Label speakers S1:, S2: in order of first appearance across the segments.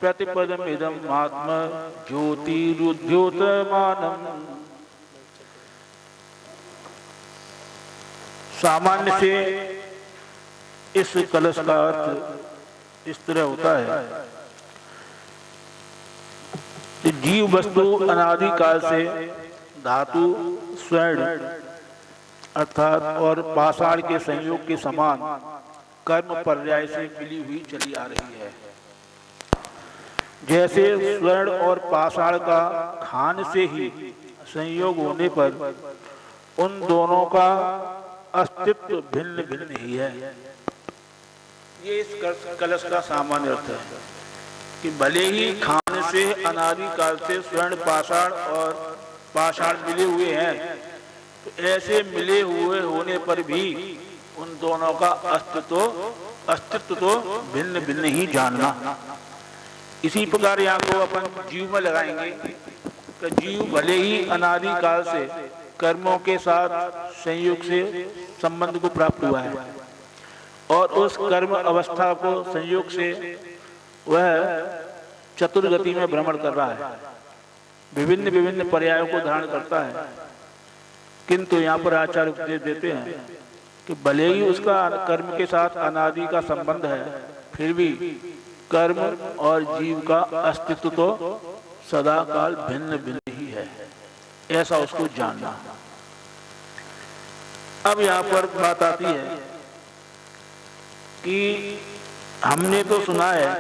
S1: प्रतिपदमिदं आत्म ज्योतिरुद्योतमानम्। सामान्य से इस कलश का अर्थ इस तरह होता है कि जीव वस्तु अनादि काल से धातु स्वर्ण अर्थात और पाषाण के संयोग के समान कर्म पर्याय से मिली हुई चली आ रही है। जैसे स्वर्ण और पाषाण का खान से ही संयोग होने पर उन दोनों का अस्तित्व भिन्न भिन्न ही है। ये इस कलश का सामान्य अर्थ है कि भले ही खान से अनादि काल से स्वर्ण पाषाण और पाषाण मिले हुए हैं, तो ऐसे मिले हुए होने पर भी उन दोनों का अस्तित्व तो भिन्न भिन्न ही जानना। इसी प्रकार यहाँ को अपन जीव में लगाएंगे कि जीव भले ही अनादि काल से कर्मों के साथ संयोग से संबंध को प्राप्त हुआ है और उस कर्म अवस्था को संयोग से वह चतुर्गति में भ्रमण कर रहा है, विभिन्न विभिन्न पर्यायों को धारण करता है। किंतु यहाँ पर आचार्य उपदेश देते हैं कि भले ही उसका कर्म के साथ अनादि का संबंध है, फिर भी कर्म और जीव का अस्तित्व तो सदा काल भिन्न भिन्न ही है, ऐसा उसको जानना। अब यहाँ पर बात आती है कि हमने तो सुना है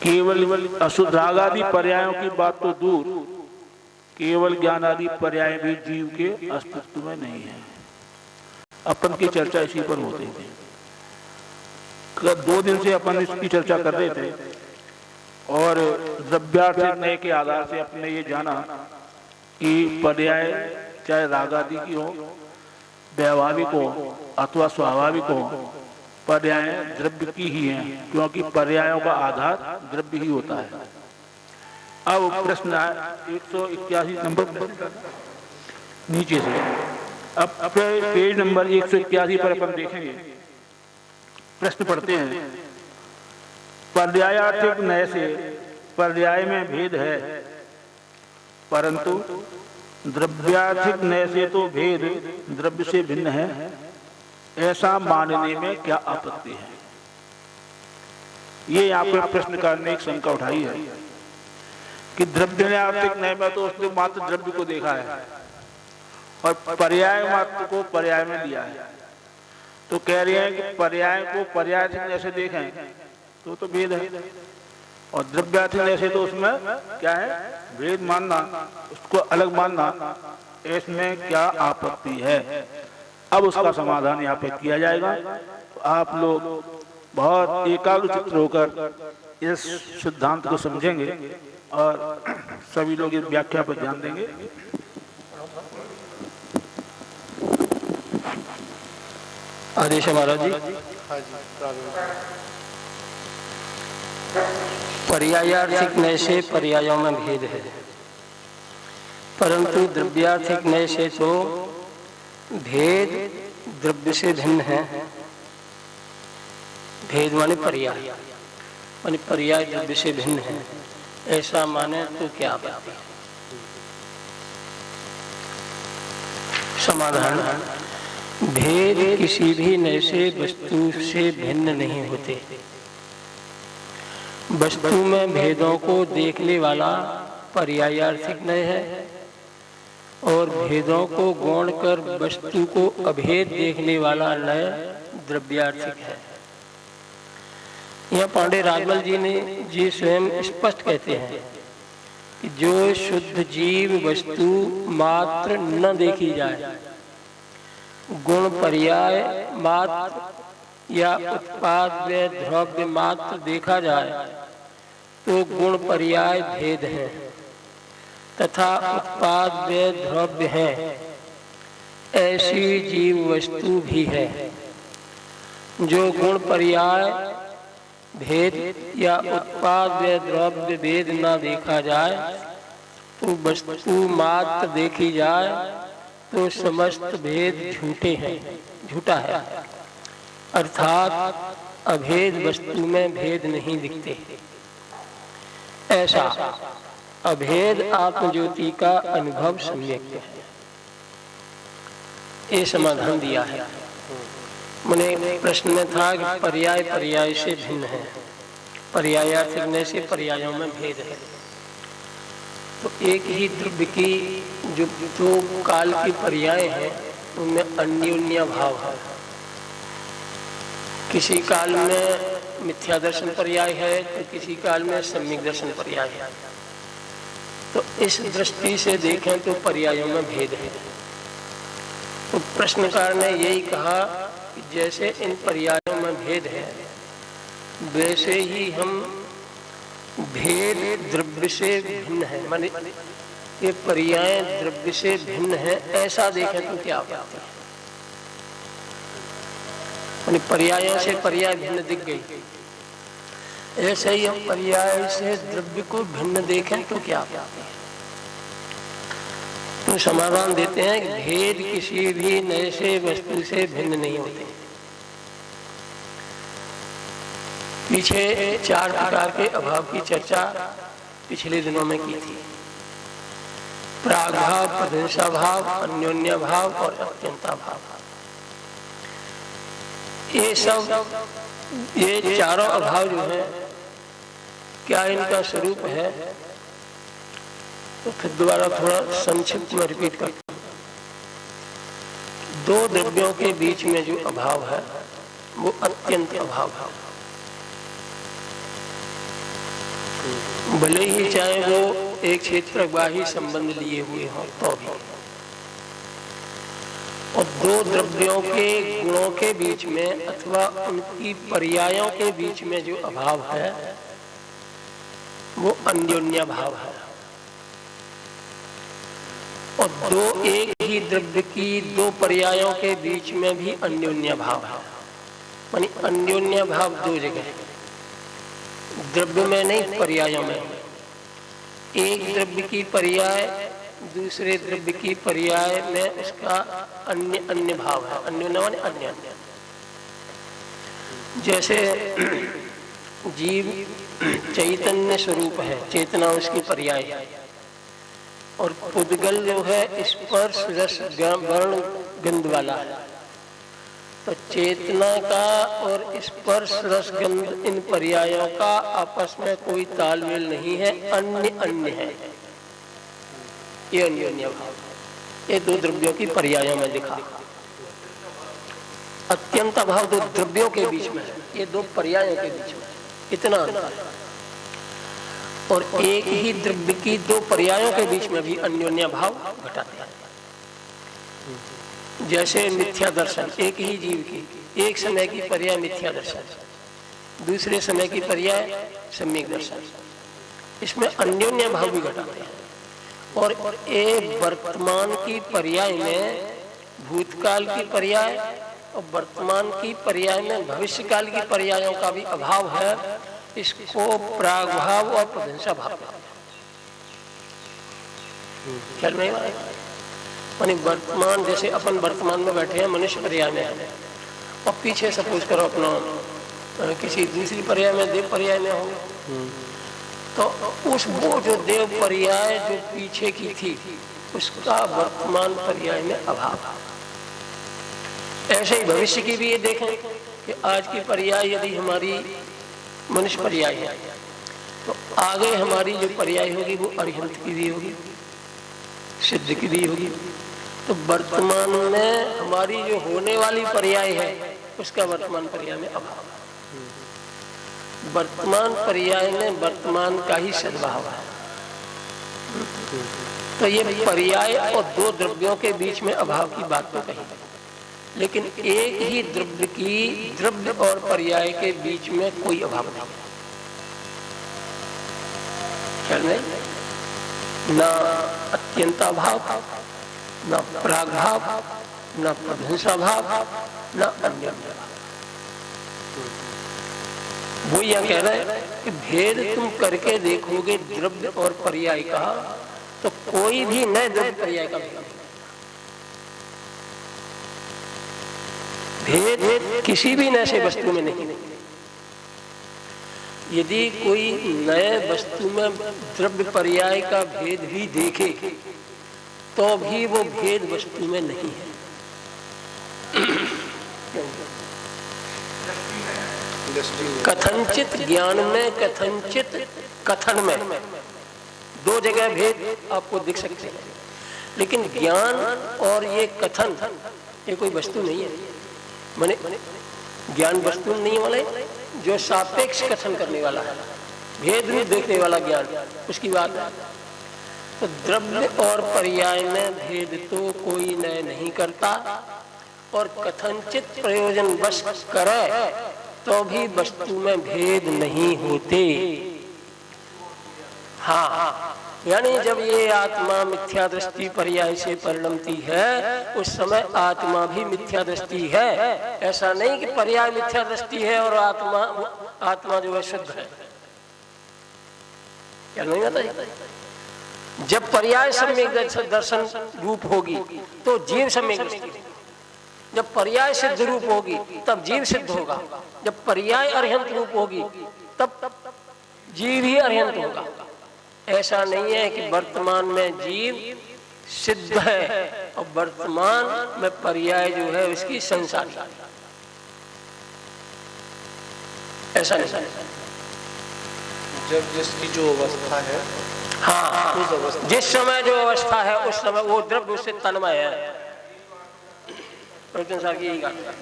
S1: केवल अशुद्ध रागादि पर्यायों की बात तो दूर, केवल ज्ञान आदि पर्याय भी जीव के अस्तित्व में नहीं है। अपन की चर्चा इसी पर होती थी। 2 दिन से अपन इसकी चर्चा कर रहे थे और द्रव्यार्थिक न्याय के आधार से अपने ये जाना कि पर्याय चाहे रागादि की हो, व्यवहारिक हो अथवा स्वाभाविक हो, पर्याय द्रव्य की ही हैं, क्योंकि पर्यायों का आधार द्रव्य ही होता है। अब प्रश्न है 181 नंबर नीचे से, अब पेज नंबर 181 पर अपन देखेंगे। प्रश्न पढ़ते हैं, पर्यायार्थिक न्याय से पर्याय में भेद है, परंतु द्रव्यार्थिक न्याय से तो भेद द्रव्य से भिन्न है, ऐसा मानने में क्या आपत्ति है? ये यहाँ पे प्रश्नकार ने एक शंका उठाई है कि द्रव्यार्थिक न्याय में तो उसने मात्र द्रव्य को देखा है और पर्याय मात्र को पर्याय में लिया है, तो कह रहे हैं कि पर्याय को पर्यायार्थिक न्याय से देखें तो भेद है, और द्रव्यार्थिक न्याय से तो उसमें क्या है, भेद मानना, उसको अलग मानना, इसमें क्या आपत्ति है? अब उसका समाधान यहाँ पे किया जाएगा। तो आप लोग बहुत एकाग्रचित्त होकर इस सिद्धांत को समझेंगे और सभी लोग इस व्याख्या पर ध्यान देंगे।
S2: आदेश है महाराज जी। पर्यायार्थिक न्याय से पर्यायों में भेद है, परंतु द्रव्यार्थिक न्याय से तो भेद द्रव्य से भिन्न है। भेद माने पर्याय, माने पर्याय द्रव्य से भिन्न है, ऐसा माने तो क्या बात है? समाधान, भेद किसी भी नए से वस्तु से भिन्न नहीं होते। वस्तु में भेदों को देखने वाला पर्यायार्थिक नय है और भेदों को गौण कर वस्तु को अभेद देखने वाला नय द्रव्यार्थिक है। यह पांडे राजमल जी स्वयं स्पष्ट कहते हैं कि जो शुद्ध जीव वस्तु मात्र न देखी जाए, गुण पर्याय मात्र या उत्पाद व द्रव्य मात्र देखा जाए तो गुण पर्याय भेद है तथा उत्पाद व द्रव्य है, ऐसी जीव वस्तु भी है। जो गुण पर्याय भेद या उत्पाद व द्रव्य भेद न देखा जाए तो वस्तु मात्र देखी जाए तो समस्त भेद झूठा है। अर्थात अभेद वस्तु में भेद नहीं दिखते। ऐसा अभेद आत्मज्योति का अनुभव सम्यक है। ये समाधान दिया है। मैंने प्रश्न में था कि पर्याय पर्याय से भिन्न है, पर्यायार्थ करने से पर्यायों में भेद है। तो एक ही द्रव्य की जो दो काल की पर्याय है उनमें अन्योन्य भाव है। किसी काल में मिथ्या दर्शन पर्याय है तो किसी काल में सम्यक दर्शन पर्याय है। तो इस दृष्टि से देखें तो पर्यायों में भेद है। तो प्रश्नकार ने यही कहा कि जैसे इन पर्यायों में भेद है वैसे ही हम भेद द्रव्य से भिन्न है, माने ये पर्याय द्रव्य से भिन्न है, ऐसा देखें तो क्या बात है। माने पर्यायों से पर्याय भिन्न दिख गई, ऐसे ही हम पर्याय से द्रव्य को भिन्न देखें तो क्या बात है। तो समाधान देते हैं कि भेद किसी भी नए से वस्तु से भिन्न नहीं होते। पीछे 4 प्रकार के अभाव की चर्चा पिछले दिनों में की थी। प्रागभाव, प्रध्वंसाभाव, अन्योन्य भाव और अत्यंता भाव। ये चारों अभाव जो है क्या इनका स्वरूप है, तो फिर दोबारा थोड़ा संक्षिप्त में रिपीट करता हूं। दो द्रव्यों के बीच में जो अभाव है वो अत्यंत अभाव है। भले ही चाहे वो एक क्षेत्रवाही संबंध लिए हुए हों तो भी, और दो द्रव्यों के गुणों के बीच में अथवा उनकी पर्यायों के बीच में जो अभाव है वो अन्योन्य भाव है। और दो एक ही द्रव्य की दो पर्यायों के बीच में भी अन्योन्य भाव है। मानी अन्योन्य भाव दो जगह, द्रव्य में नहीं पर्यायों में। एक द्रव्य की पर्याय दूसरे द्रव्य की पर्याय में उसका अन्य अन्य भाव है। अन्योन्य माने अन्य अन्य। जैसे जीव चैतन्य स्वरूप है, चेतना उसकी पर्याय है, और पुद्गल जो है स्पर्श रस वर्ण गंध वाला है। तो चेतना का और स्पर्श रस गंध इन पर्यायों का आपस में कोई तालमेल नहीं है, अन्य अन्य है। ये अन्योन्य भाव ये दो द्रव्यों की पर्यायों में दिखा। अत्यंत भाव दो द्रव्यों के बीच में है, ये दो पर्यायों के बीच में इतना अंतर है। और एक ही द्रव्य की दो पर्यायों के बीच में भी अन्योन्य भाव घटाते हैं। जैसे मिथ्या दर्शन, एक ही जीव की एक समय की पर्याय मिथ्या दर्शन, दूसरे समय की पर्याय सम्यक दर्शन, इसमें अन्योन्य भाव भी घटाते हैं। और एक वर्तमान की पर्याय में भूतकाल की पर्याय और वर्तमान की पर्याय में भविष्यकाल की पर्यायों का भी अभाव है। इसको प्रागभाव और प्रध्वंसा भाव ख्याल में मानी वर्तमान, जैसे अपन वर्तमान में बैठे हैं मनुष्य पर्याय में है, और पीछे सपोज करो अपना किसी दूसरी पर्याय में देव पर्याय में होंगे, तो उस वो जो देव पर्याय जो पीछे की थी उसका वर्तमान पर्याय में अभाव। ऐसे ही भविष्य की भी ये देखें कि आज की पर्याय यदि हमारी मनुष्य पर्याय है तो आगे हमारी जो पर्याय होगी वो अरिहंत की भी होगी, सिद्ध की भी होगी। तो वर्तमान में हमारी जो होने वाली पर्याय है उसका वर्तमान पर्याय में अभाव। वर्तमान पर्याय में वर्तमान का ही सद्भाव है। तो ये पर्याय और दो द्रव्यों के बीच में अभाव की बात तो कही, लेकिन एक ही द्रव्य की द्रव्य और पर्याय के बीच में कोई अभाव नहीं। ख्याल में ना अत्यंता भाव, ना प्रागभाव, ना प्रध्वंसा भाव, ना अन्य भाव। वो यह कह रहे हैं कि भेद तुम करके देखोगे द्रव्य और पर्याय का तो कोई भी नए द्रव्य पर्याय का भेद किसी भी नए से वस्तु में नहीं। यदि कोई नए वस्तु में द्रव्य पर्याय का भेद भी देखे तो भी वो भेद वस्तु में नहीं है। कथनचित ज्ञान में, कथनचित कथन में, दो जगह भेद आपको दिख सकते हैं, लेकिन ज्ञान और ये कथन ये कोई वस्तु नहीं है। माने ज्ञान वस्तु नहीं वाले जो सापेक्ष कथन करने वाला है, भेद रूप देखने वाला ज्ञान, उसकी बात है। तो द्रव्य और पर्याय में भेद तो कोई नए नहीं करता, और कथनचित प्रयोजन वश करे तो भी वस्तु में भेद नहीं होते। हाँ, यानी जब ये आत्मा मिथ्या दृष्टि पर्याय से परिणमती है, उस समय आत्मा भी मिथ्या दृष्टि है। ऐसा नहीं कि पर्याय मिथ्या दृष्टि है और आत्मा जो है शुद्ध है, क्या नहीं होता? जब पर्याय सम्यक दर्शन रूप होगी तो जीव सम्यक दृष्टि, जब पर्याय सिद्ध रूप होगी तब जीव सिद्ध होगा, जब पर्याय अर्हंत रूप होगी तब जीव ही अर्हंत होगा। ऐसा नहीं है कि वर्तमान में जीव सिद्ध है और वर्तमान में पर्याय जो है उसकी संसार, ऐसा नहीं।
S3: जब जिसकी जो अवस्था है,
S2: हाँ, उस अवस्था, जिस समय जो अवस्था है उस समय वो द्रव्य उससे तन्मय है। संसार की यही बात है।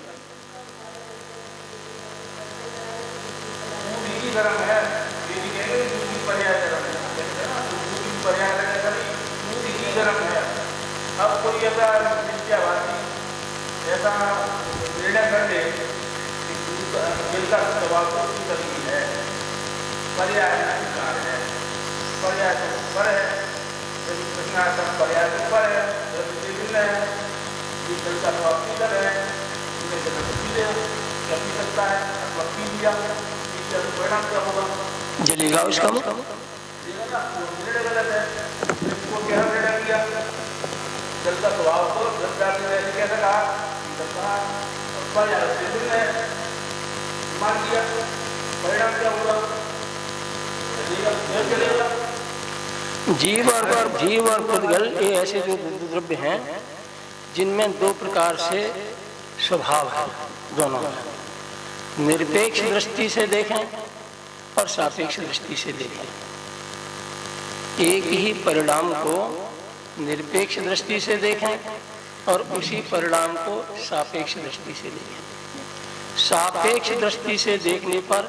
S1: अब कोई ऐसा नित्यावादी ऐसा निर्णय कर ले कि दिल का स्वभाव तो सभी है, पर्याय अधिकार है, पर्याय तो ऊपर है, पर्याय तो ऊपर है, भिन्न है, ये दिल का स्वभाव पीतर है, उन्हें जगह पीले क्या पी सकता है, अथवा पी लिया, इससे परिणाम क्या होगा?
S2: जलेगा उसका मुख,
S1: निर्णय गलत है। इसको क्या निर्णय किया? जल का स्वभाव को कैसे कहा? मान दिया, परिणाम क्या हुआ?
S2: जीव और पुद्गल ये ऐसे जो द्रव्य हैं जिनमें दो प्रकार से स्वभाव है, दोनों निरपेक्ष दृष्टि से देखें और सापेक्ष दृष्टि से देखें। एक ही परिणाम को निरपेक्ष दृष्टि से देखें और उसी परिणाम को सापेक्ष दृष्टि से देखें। सापेक्ष दृष्टि से देखने पर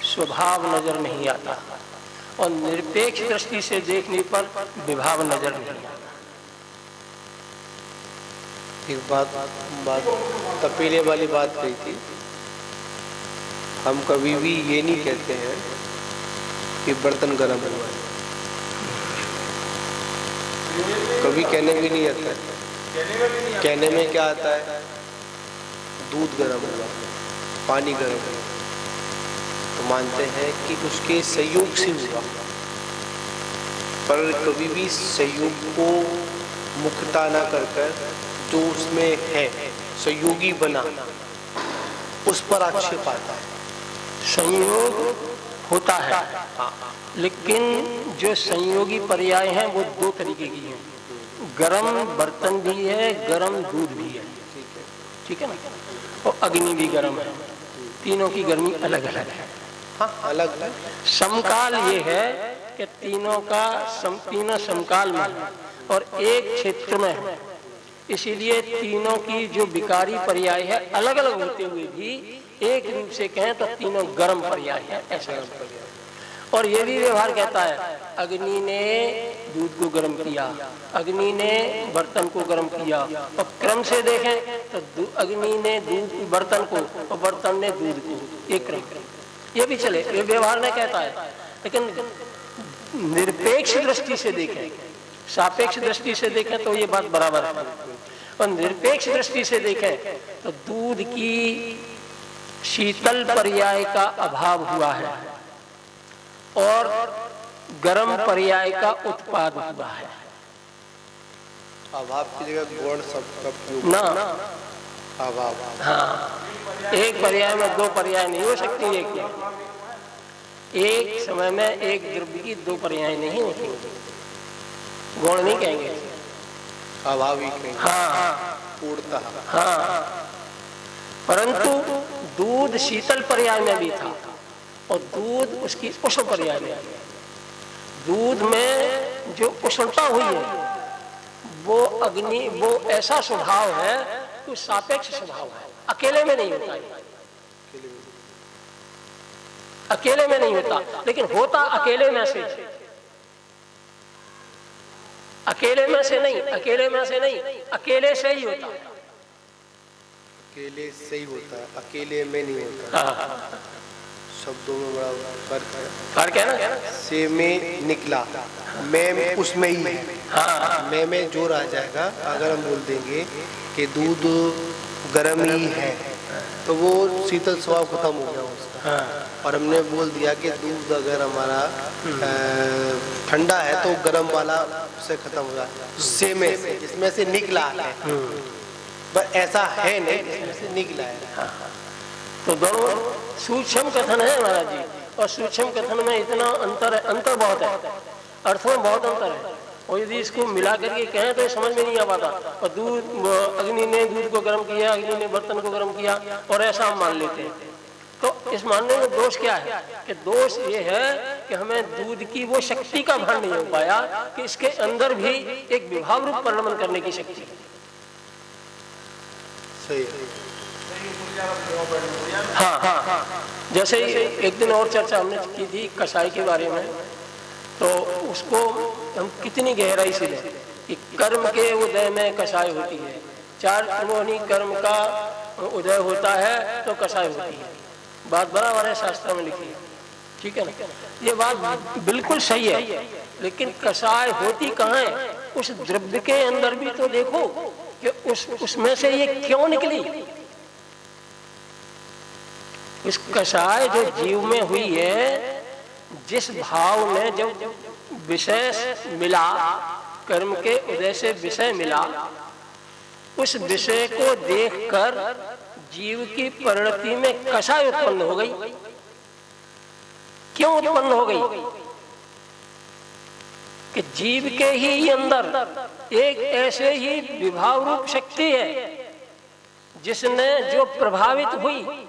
S2: स्वभाव नजर नहीं आता और निरपेक्ष दृष्टि से देखने पर विभाव नजर नहीं आता।
S3: एक बात तपेले वाली बात कही थी, हम कभी भी ये नहीं कहते हैं कि बर्तन गर्म हुआ है, कभी कहने भी नहीं आता है। कहने में क्या आता है? दूध गर्म हुआ, पानी गर्म हुआ, तो मानते हैं कि उसके संयोग से हुआ, पर कभी भी संयोग को मुक्ता ना कर कर जो उसमें है संयोगी बना उस पर आक्षेप आता है।
S2: संयोग होता है, लेकिन जो संयोगी पर्याय हैं वो दो तरीके की हैं। गरम बर्तन भी है, गरम दूध भी है, ठीक है ना, और अग्नि भी गरम है, तीनों की गर्मी अलग अलग है।
S3: हाँ, अलग है।
S2: समकाल ये है कि तीनों समकाल में और एक क्षेत्र में है, इसीलिए तीनों की जो विकारी पर्याय है अलग अलग होते हुए भी एक रूप से कहें तो तीनों गर्म पर्याय है, ऐसा। और ये भी व्यवहार कहता है, अग्नि ने दूध को गर्म किया, अग्नि ने बर्तन को गर्म किया, और क्रम से देखें तो अग्नि ने दूध बर्तन को और बर्तन ने दूध को, एक क्रम, ये भी चले, ये व्यवहार नहीं कहता है। लेकिन निरपेक्ष दृष्टि से देखें, सापेक्ष दृष्टि से देखें तो ये बात बराबर है, और निरपेक्ष दृष्टि से देखें तो दूध की शीतल पर्याय का अभाव हुआ है और गर्म पर्याय का उत्पाद हुआ है।
S3: अभाव की जगह गुण सब
S2: ना
S3: अभाव।
S2: हाँ, एक पर्याय में दो पर्याय नहीं हो सकती, एक एक समय में एक द्रव्य की दो पर्याय नहीं होती, गुण नहीं कहेंगे,
S3: स्वाभाविक।
S2: हाँ
S3: पूर्णतः।
S2: हाँ। परंतु दूध शीतल पर्याय में भी था और दूध उसकी उष्ण पर्याय में। दूध में जो उष्णता हुई है वो अग्नि, वो ऐसा स्वभाव है तो सापेक्ष स्वभाव है, अकेले में नहीं होता है, अकेले में नहीं होता, लेकिन होता अकेले में से, अकेले में से नहीं, अकेले में से नहीं, अकेले से ही होता है,
S3: अकेले से ही होता है, अकेले में नहीं होता।
S2: हाँ।
S3: शब्दों में बड़ा फर्क है,
S2: फर्क है ना।
S3: से में निकला, मैं उसमें ही है।
S2: हाँ।
S3: मैं में जोर आ जाएगा अगर हम बोल देंगे कि दूध गर्म ही है तो वो शीतल स्वभाव खत्म हो गया उसका।
S2: हाँ।
S3: और हमने बोल दिया कि दूध अगर हमारा ठंडा है तो गर्म वाला से खत्म हो जाए, से में से इसमें से निकला है, पर ऐसा है नहीं इसमें से निकला है।
S2: हाँ। तो दोनों सूक्ष्म कथन है महाराज जी, और सूक्ष्म कथन में इतना अंतर है, अंतर बहुत है, अर्थों में बहुत अंतर है, और यदि इसको मिला करके कहें तो समझ में नहीं आ पाता। और दूध, अग्नि ने दूध को गर्म किया, अग्नि ने बर्तन को गर्म किया, और ऐसा हम मान लेते हैं। तो इस मानने में दोष क्या है कि दोष ये है कि हमें दूध की वो शक्ति का भान नहीं हो पाया कि इसके अंदर भी एक विभाव रूप परिणमन करने की शक्ति है।
S3: सही है।
S2: हाँ हाँ हाँ। जैसे एक दिन और चर्चा हमने की थी कसाई के बारे में, तो उसको हम कितनी गहराई से लें कि कर्म के उदय में कसाई होती है, चार त्रिमोहनी कर्म का उदय होता है तो कसाई होती है, बात बराबर है, शास्त्र में लिखी है, ठीक है ना। ये बात बिल्कुल सही है, लेकिन कसाई होती कहाँ है? उस द्रव्य के अंदर भी तो देखो कि उसमें से ये क्यों निकली। इस कसाय जो जीव में हुई है, जिस भाव में जब विषय मिला, कर्म के उदय से विषय मिला, उस विषय को देखकर जीव की परिणति में कसाय उत्पन्न हो गई। क्यों उत्पन्न हो गई? कि जीव के ही अंदर एक ऐसे ही विभाव रूप शक्ति है जिसने जो प्रभावित हुई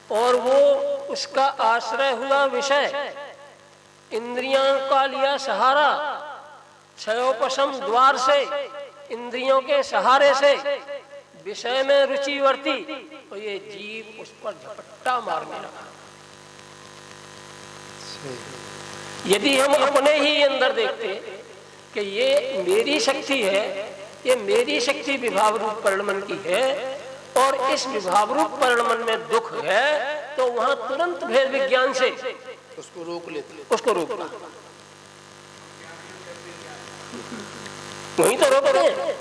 S2: और वो उसका आश्रय हुआ विषय, इंद्रियों का लिया सहारा, क्षयोपशम द्वार से, इंद्रियों के सहारे से विषय में रुचि वर्ती, तो ये जीव उस पर झपट्टा मारने लगा। यदि हम अपने ही अंदर देखते कि ये मेरी शक्ति है, ये मेरी शक्ति विभाव रूप परिणमन की है और इस विभाव रूप परिणमन में दुख है, तो वहां तुरंत भेद विज्ञान से
S3: उसको रोक लेते,
S2: उसको रोकना, वहीं तो रोकते हैं।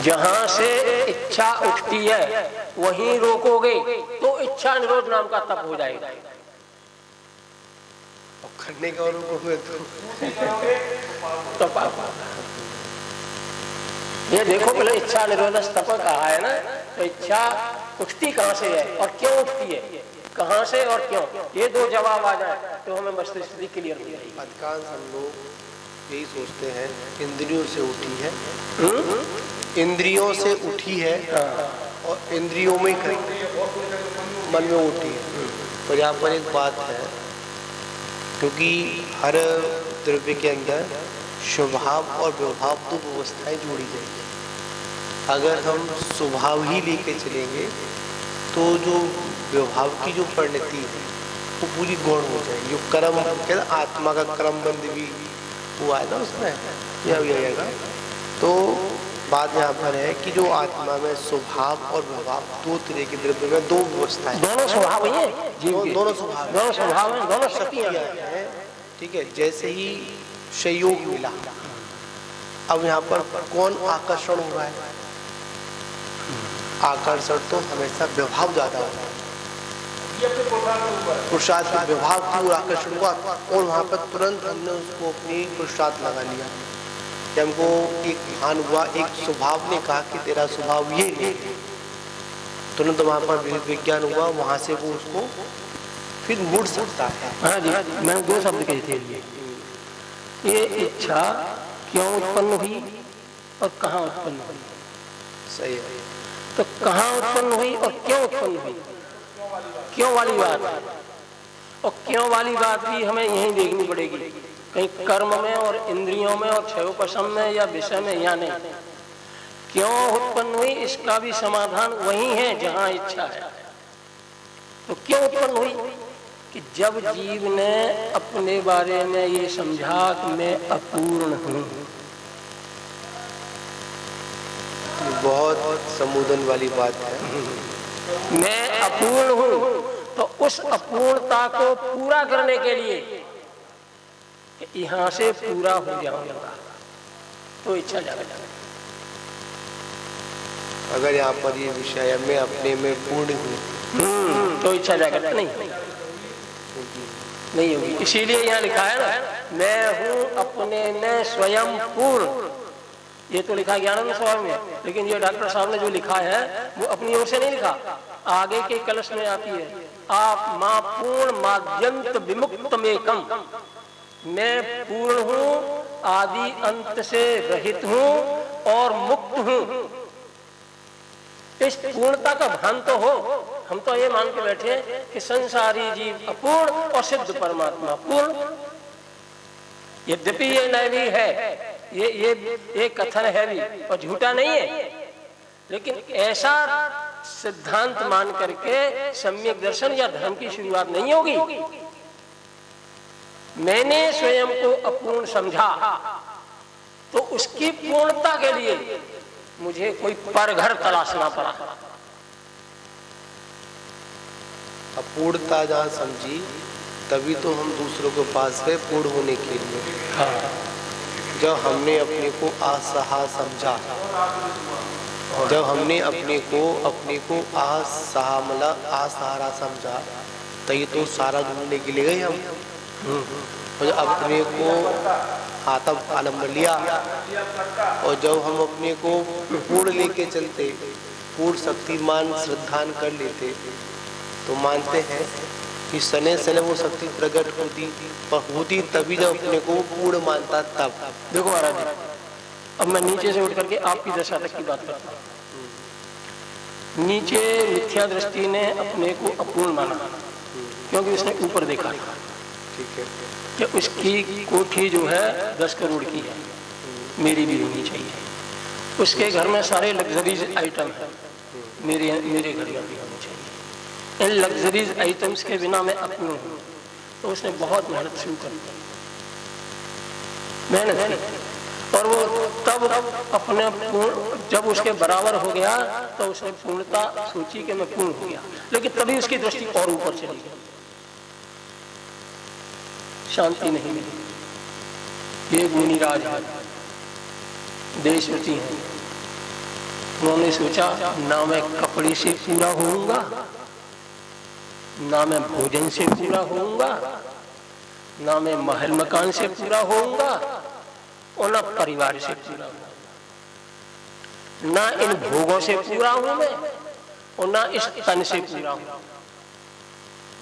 S2: जहां से इच्छा उठती है वहीं रोकोगे तो इच्छा निरोध नाम का तप हो जाएगा।
S3: और करने का रोकोगे
S2: तो पाप। ये देखो पहले इच्छा निरोध तप कहा है ना, तो इच्छा उठती कहां से है और क्यों उठती है, कहां से और क्यों, ये दो जवाब आ जाए तो हमें मस्त स्थिति क्लियर हो जाएगी।
S3: अधिकांश हम लोग यही सोचते हैं इंद्रियों से उठी है, इंद्रियों से उठी है और इंद्रियों में मन में उठी है। तो यहाँ पर एक बात है, क्योंकि हर द्रव्य के अंदर स्वभाव और विभाव दो व्यवस्थाएं जोड़ी जाएगी। अगर हम स्वभाव ही लेके चलेंगे तो जो विभाव की जो परिणति है वो पूरी गौण हो जाएगी। जो कर्म कहते हैं आत्मा का कर्म बंद भी हुआ है ना उसमें, यह भी आएगा। तो बात यहाँ पर है कि जो आत्मा में स्वभाव और विभाव दो तरह के द्रव्य में दो व्यवस्थाएं,
S2: दोनों स्वभाव है,
S3: दोनों स्वभाव,
S2: दोनों स्वभाव है, दोनों शक्तियां
S3: हैं, ठीक है। जैसे ही संयोग मिला, अब यहाँ पर कौन आकर्षण हो रहा है? आकर्षण तो हमेशा विभाव ज्यादा होता है, पुरुषार्थ के विभाव की ओर आकर्षण हुआ और वहां पर तुरंत हमने उसको अपनी पुरुषार्थ लगा लिया। जब हमको एक भान हुआ, एक स्वभाव ने कहा कि तेरा स्वभाव ये नहीं, तुरंत वहाँ पर विज्ञान हुआ, वहाँ से वो उसको फिर मुड़ सकता है।
S2: हाँ जी, मैंने 2 शब्द कहे थे ये इच्छा क्यों उत्पन्न हुई और कहाँ उत्पन्न हुई।
S3: सही है।
S2: तो कहाँ उत्पन्न हुई और क्यों उत्पन्न हुई, क्यों वाली बात है। और क्यों वाली बात भी हमें यहीं देखनी पड़ेगी, कहीं कर्म में और इंद्रियों में और क्षयोपशम में या विषय में, या नहीं। क्यों उत्पन्न हुई इसका भी समाधान वही है जहाँ इच्छा है। तो क्यों उत्पन्न हुई कि जब जीव ने अपने बारे में ये समझा कि मैं अपूर्ण हूँ।
S3: बहुत संबोधन वाली बात है।
S2: मैं अपूर्ण हूँ, तो उस अपूर्णता को पूरा करने के लिए यहाँ से पूरा हो जाऊंगा तो इच्छा जाएगा।
S3: अगर यहाँ पर ये विषय मैं अपने में पूर्ण हूँ
S2: तो इच्छा जाएगा नहीं होगी। इसीलिए यहाँ लिखा है ना, मैं हूँ अपने में स्वयं पूर्ण। ये तो लिखा ज्ञानानंद स्वामी में, लेकिन ये डॉक्टर साहब ने जो लिखा है वो अपनी ओर से नहीं लिखा, आगे के कलश में आती है, आप मां पूर्ण माद्यंत विमुक्तमेकम। मैं पूर्ण हूँ, आदि अंत से रहित हूँ और मुक्त हूँ। इस पूर्णता का भान तो हो। हम तो ये मान के बैठे कि संसारी जीव अपूर्ण और सिद्ध परमात्मा पूर्ण। यद्यपि ये नैवी है, ये कथन है भी और झूठा नहीं है, लेकिन ऐसा सिद्धांत मान करके सम्यक दर्शन या धर्म की शुरुआत नहीं होगी। मैंने स्वयं को अपूर्ण समझा तो उसकी पूर्णता के लिए मुझे कोई परघर तलाशना पड़ा।
S3: अपूर्णता जहाँ समझी तभी तो हम दूसरों के पास गए पूर्ण होने के लिए।
S2: हाँ।
S3: जब हमने अपने को असहा समझा, जब हमने अपने को असहा मतलब असहारा समझा, तभी तो सारा ढूंढने के लिए गए हम। और अपने को आत्म आलम लिया, और जब हम अपने को पूर्ण लेके चलते, पूर्ण शक्तिमान श्रद्धान कर लेते, तो मानते हैं कि सने सने वो शक्ति प्रकट होती, पर होती तभी जब अपने को पूर्ण मानता तब।
S2: देखो महाराज जी, अब मैं नीचे से उठ करके आपकी दशा तक की बात करता हूँ। नीचे मिथ्या दृष्टि ने अपने को अपूर्ण माना क्योंकि उसने ऊपर देखा।
S3: ठीक है
S2: कि उसकी कोठी जो है 10 करोड़ की है, मेरी भी होनी चाहिए। उसके घर में सारे लग्जरीज आइटम है, मेरे घर में भी होनी चाहिए। इन लग्जरीज आइटम्स के बिना मैं अपूर्ण हूँ। तो उसने बहुत मेहनत शुरू कर दी, मेहनत की, और वो तब अपने जब उसके बराबर हो गया तो उसने पूर्णता सोची कि मैं पूर्ण हो गया। लेकिन तभी उसकी दृष्टि और ऊपर चली गई, शांति नहीं मिली। ये गुणीराज है, देशवती है, उन्होंने सोचा ना मैं कपड़े से पूरा होऊंगा, ना मैं भोजन से पूरा होऊंगा, ना मैं महल मकान से पूरा होऊंगा, और ना परिवार से पूरा होऊंगा, ना इन भोगों से पूरा हूं मैं, और ना इस तन से पूरा हूं।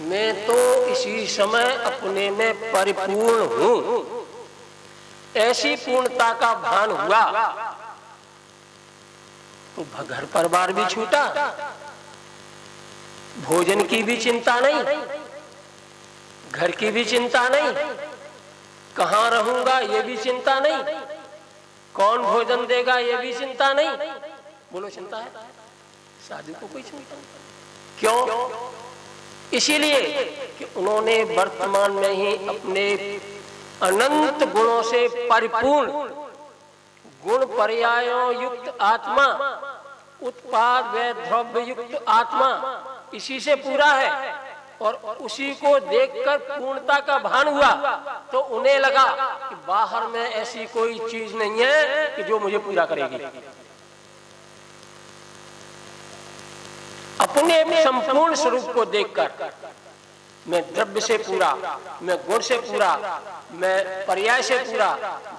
S2: मैं तो इसी समय अपने में परिपूर्ण हूं। ऐसी पूर्णता का भान हुआ तो घर परिवार भी छूटा, भोजन की भी चिंता नहीं, घर की भी चिंता नहीं, कहाँ रहूंगा ये भी चिंता नहीं, कौन भोजन देगा ये भी चिंता नहीं। बोलो चिंता है? साधु को कोई चिंता नहीं। क्यों? इसीलिए कि उन्होंने वर्तमान में ही अपने अनंत गुणों से परिपूर्ण, गुण पर्यायों युक्त आत्मा, उत्पाद व द्रव्य युक्त आत्मा, इसी से पूरा है। और उसी को देखकर पूर्णता का भान हुआ तो उन्हें लगा कि बाहर में ऐसी कोई चीज नहीं है कि जो मुझे पूरा करेगी। अपने संपूर्ण स्वरूप को देखकर मैं द्रव्य से पूरा, मैं गुण से पूरा, मैं पर्याय से पूरा,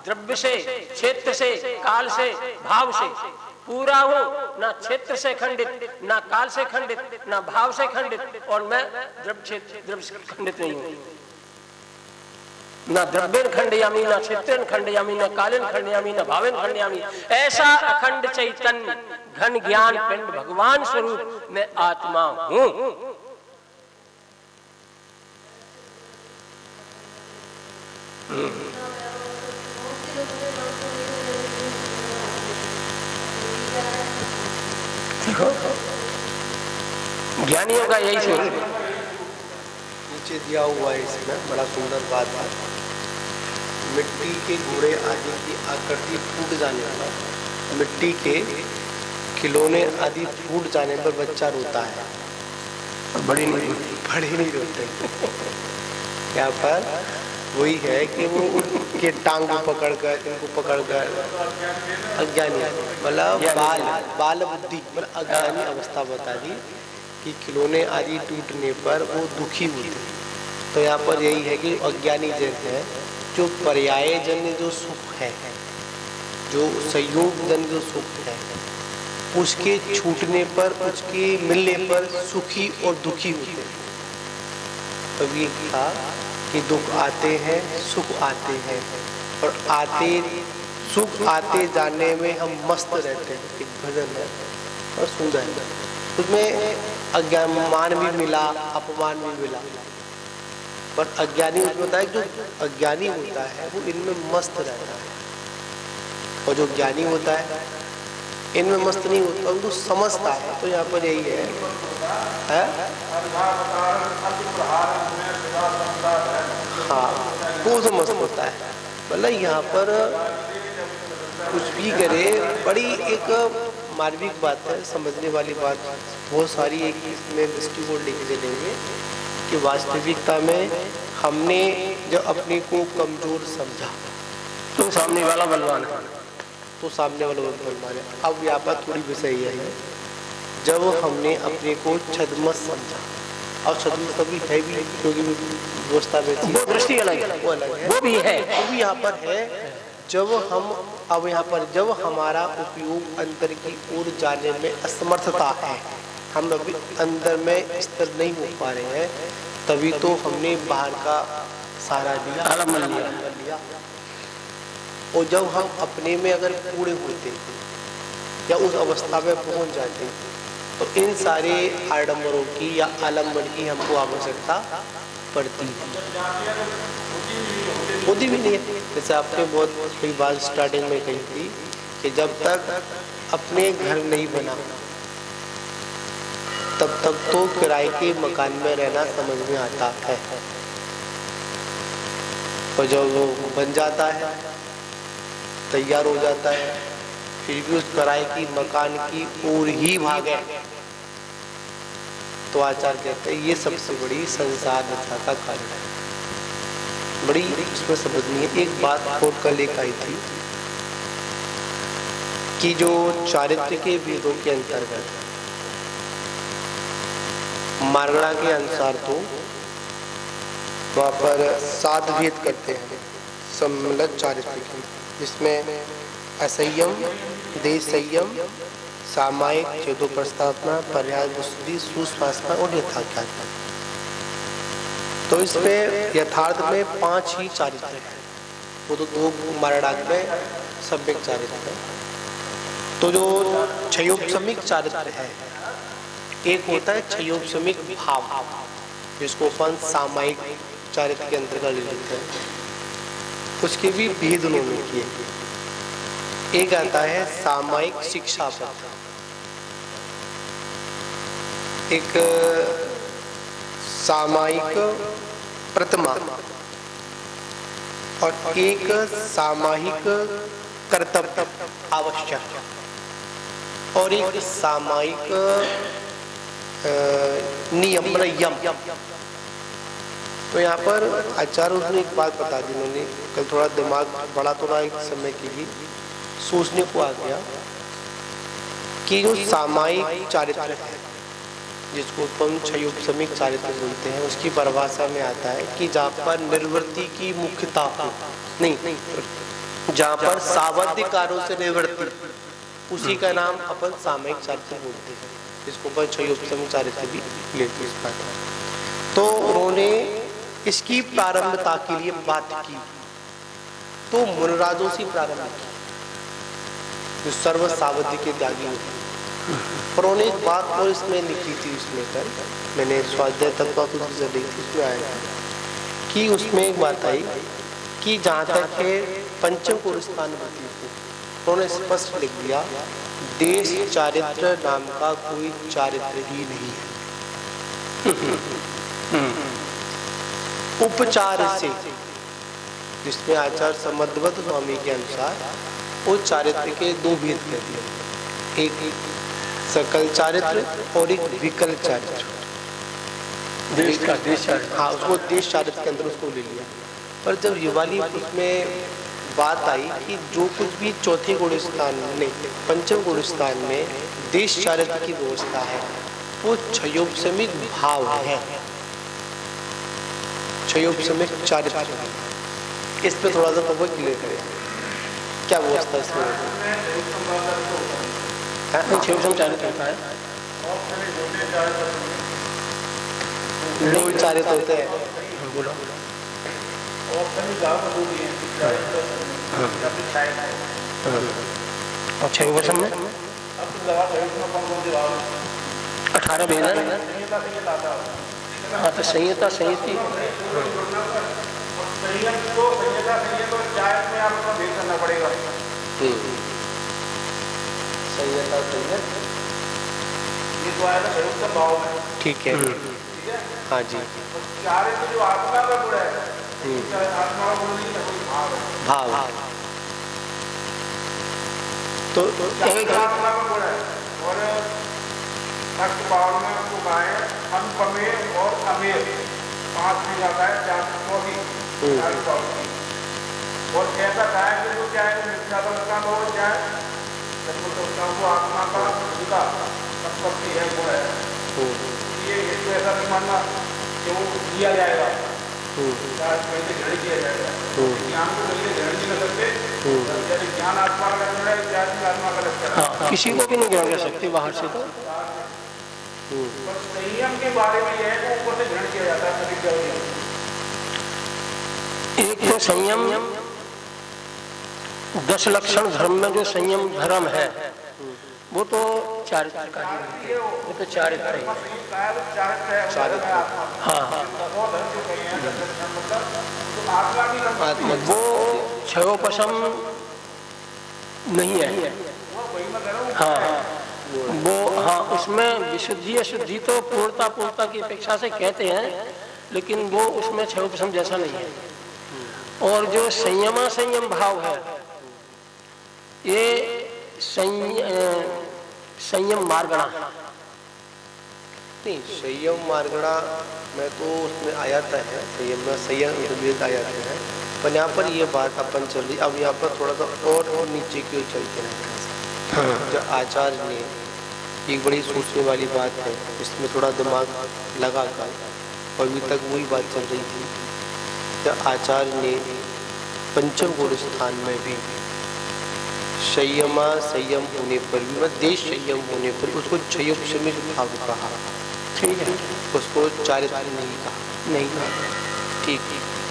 S2: द्रव्य से, क्षेत्र से, काल से, भाव से, पूरा हूं, ना क्षेत्र से खंडित, ना काल से खंडित, ना भाव से खंडित, और मैं द्रव्य से खंडित नहीं हूं। ना द्रव्येन खंडयामी, ना क्षेत्रेन खंडयामी, ना कालेन खंडयामी, ना भावेन खंडयामी। ऐसा अखंड चैतन्य घन ज्ञान पिंड भगवान स्वरूप मैं आत्मा हूं। ज्ञानियों का यही सोच।
S3: नीचे दिया हुआ है इसमें बड़ा सुंदर बात है, मिट्टी के घोड़े आदि की आकृति फूट जाने पर, मिट्टी के खिलौने आदि फूट जाने पर बच्चा रोता है,
S2: बड़ी नहीं होती,
S3: बड़े नहीं रोते। यहाँ पर वही है कि वो उनके टांग को पकड़कर, इनको पकड़कर, अज्ञानी मतलब बाल बुद्धि मतलब अज्ञानी अवस्था बता दी कि खिलौने आदि टूटने पर वो दुखी होते। तो यहाँ पर यही है कि अज्ञानी जैसे है, जो पर्याय जन्य जो सुख है, जो संयोग जन्य जो सुख है, उसके छूटने पर, उसके मिलने पर सुखी और दुखी होते। तभी कहा कि दुख आते हैं, सुख आते हैं, और सुख आते जाने में हम मस्त रहते हैं। एक भजन है और सुंदर है, उसमें अज्ञान भी मिला, अपमान भी मिला, पर अज्ञानी उसमें होता है, जो अज्ञानी होता है वो इनमें मस्त रहता है, और जो ज्ञानी होता है इनमें मस्त नहीं होता, उनको समझता है। तो यहाँ पर यही है? हाँ, वो तो मस्त होता है। मतलब यहाँ पर कुछ भी करे, बड़ी एक मार्मिक बात है, समझने वाली बात बहुत सारी एक इसमें दृष्टिकोण लेके चलेंगे कि वास्तविकता में हमने जब अपने को कमजोर समझा
S2: तो सामने वाला बलवान है,
S3: तो सामने वाला बलवान है। अब यहाँ पर थोड़ी विषय है, जब हमने अपने को छद्मस समझा, और छद्मस कभी है भी, क्योंकि व्यवस्था में
S2: वो दृष्टि अलग है,
S3: वो अलग है,
S2: वो भी है,
S3: वो भी यहाँ पर है। जब हम अब यहाँ पर जब हमारा उपयोग अंदर की ओर जाने में असमर्थता है, हम अभी अंदर में स्थिर नहीं हो पा रहे हैं, तभी तो हमने बाहर का सहारा लिया,
S2: आलम्बन लिया।
S3: और जब हम अपने में अगर पूरे होते या उस अवस्था में पहुंच जाते, तो इन सारे आडंबरों की या आलम्बन की हमको आवश्यकता पड़ती है, होती भी नहीं है। जैसे आपने बहुत कई बात स्टार्टिंग में कही थी कि जब तक अपने घर नहीं बना तब तक तो किराए के मकान में रहना समझ में आता है, और जब वो बन जाता है, तैयार हो जाता है, फिर भी उस किराए की मकान की ओर ही भागे, तो आचार्य कहते हैं ये सबसे बड़ी संसार दशा का कारण है। बड़ी इसमें समझनी है। एक बात और कल एक आई थी कि जो चारित्र के वेदों के अंतर्गत मारगड़ा के अनुसार तो वहाँ पर 7 भेद करते हैं सम्मिलित चारित्र की, जिसमें असंयम, देश संयम, सामायिक, चेतो प्रस्तावना, पर्याय विशुद्धि, सुस्वास्थ्य और यथाख्यात्मा। तो इसमें यथार्थ में 5 ही चारित्र है, वो तो 2 मारणाक में सम्यक चारित्र है। तो जो क्षयोपशमिक चारित्र है, एक होता है क्षयोपशमिक भाव, जिसको अपन सामायिक चारित्र के अंतर्गत ले लेते हैं, उसके भी भेद उन्होंने किए। एक आता है सामायिक शिक्षा पद, एक सामायिक प्रतिमा, और एक सामायिक कर्तव्य आवश्यक, और एक सामायिक नियम यम। तो यहाँ पर आचार्य उसने एक बात बता दी, उन्होंने कल थोड़ा दिमाग बड़ा, थोड़ा एक समय के लिए सोचने को आ गया कि जो सामायिक चारित्र है, जिसको हम क्षयोपशमिक चारित्र बोलते हैं, उसकी परिभाषा में आता है कि जहाँ पर निर्वृत्ति की मुख्यता हो, नहीं, जहाँ पर सावध्य कार्यों से निवृत्ति, उसी का नाम अपन सामयिक चारित्र बोलते हैं, इसको अपन क्षयोपशम चारित्र भी लेते हैं इस बात में। तो उन्होंने इसकी प्रारंभता के लिए बात की तो मुनराजों से प्रारंभ की, जो सर्व सावधि के त्यागी होते। पर उन्होंने एक बात और इसमें लिखी थी, उसमें कर मैंने स्वाध्याय तत्व से देखी, उसमें आया कि उसमें एक बात आई कि जहाँ तक है पंचम पुरस्कार उन्होंने स्पष्ट लिख दिया, देश चारित्र नाम का कोई चारित्र ही नहीं है। उपचार से, जिसमें आचार्य समद्वत स्वामी के अनुसार वो चारित्र के दो भेद कर दिए, एक सकल चारित्र और एक विकल चारित्र।
S2: देश चारित्र,
S3: हाँ, उसको देश चारित्र के अंदर उसको ले लिया। पर जब ये वाली उसमें बात आई कि जो कुछ भी चौथे गुण स्थान में, पंचम गुण स्थान में देश चारित्र की व्यवस्था है, वो क्षयोपशमिक भाव है, क्षयोपशमिक चारित्र है। इस पे थोड़ा सा वो क्लियर करें, क्या व्यवस्था इसमें
S2: क्षयोपशम चारित्र होता है,
S3: लोग चारित्र होते हैं।
S2: बोलो। और क्षयोपशम में 18 भेद है। हाँ, तो संहिता संहिति
S3: ठीक है, हाँ जी,
S1: जो आत्मा का गुण है, आत्मा का गुण नहीं,
S3: भाव। तो
S1: एक आत्मा का गुण है और भक्त भाव में उसको गाय अनुपमेय और अमेय 5 में जाता है, 4 और ऐसा गाय के जो चाहे मिथ्यात्मक हो, चाहे वो आत्मा का जुदा संपत्ति है, गुण है। ये इसको ऐसा नहीं मानना कि वो दिया जाएगा, पहले ग्रहण किया जाएगा। ज्ञान को पहले ग्रहण नहीं कर सकते, ज्ञान आत्मा का लक्षण है, ज्ञान आत्मा का लक्षण है।
S2: हाँ, किसी को भी नहीं ग्रहण कर सकते बाहर से। तो
S1: संयम के बारे में यह है कि ऊपर से ग्रहण किया जाता है।
S2: एक तो संयम 10 लक्षण धर्म में जो संयम धर्म है वो तो चारित्र का ही है, वो तो चारित्र है। हाँ, वो क्षयोपशम नहीं है। हाँ, वो हाँ, उसमें विशुद्धि अशुद्धि तो पूर्णता की अपेक्षा से कहते हैं, लेकिन वो उसमें क्षयोपशम जैसा नहीं है। और जो संयम भाव है, ये संयम मार्गणा
S3: नहीं, संयम मार्गणा में तो उसमें आया था है, संयम में संयम आ जाते हैं। पर यहाँ पर ये बात अपन चल रही, अब यहाँ पर थोड़ा सा और नीचे की ओर चलते हैं। जो आचार्य ने एक बड़ी सोचने वाली बात है, इसमें थोड़ा दिमाग लगा कर, और अभी तक वही बात चल रही थी। जब आचार्य ने पंचम गुण स्थान में भी संयम होने पर भी, देश संयम होने पर उसको क्षयोपशमिक भाव कहा,
S2: ठीक है,
S3: उसको चारित्र नहीं कहा। ठीक,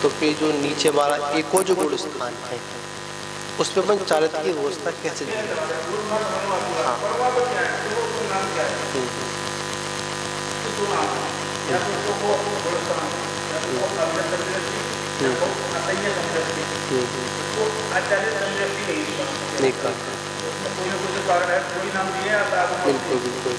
S3: तो फिर जो नीचे वाला एक जो गुण स्थान है उसमें अपन चारित्र की व्यवस्था कैसे दी? नहीं कहा, बिल्कुल बिल्कुल।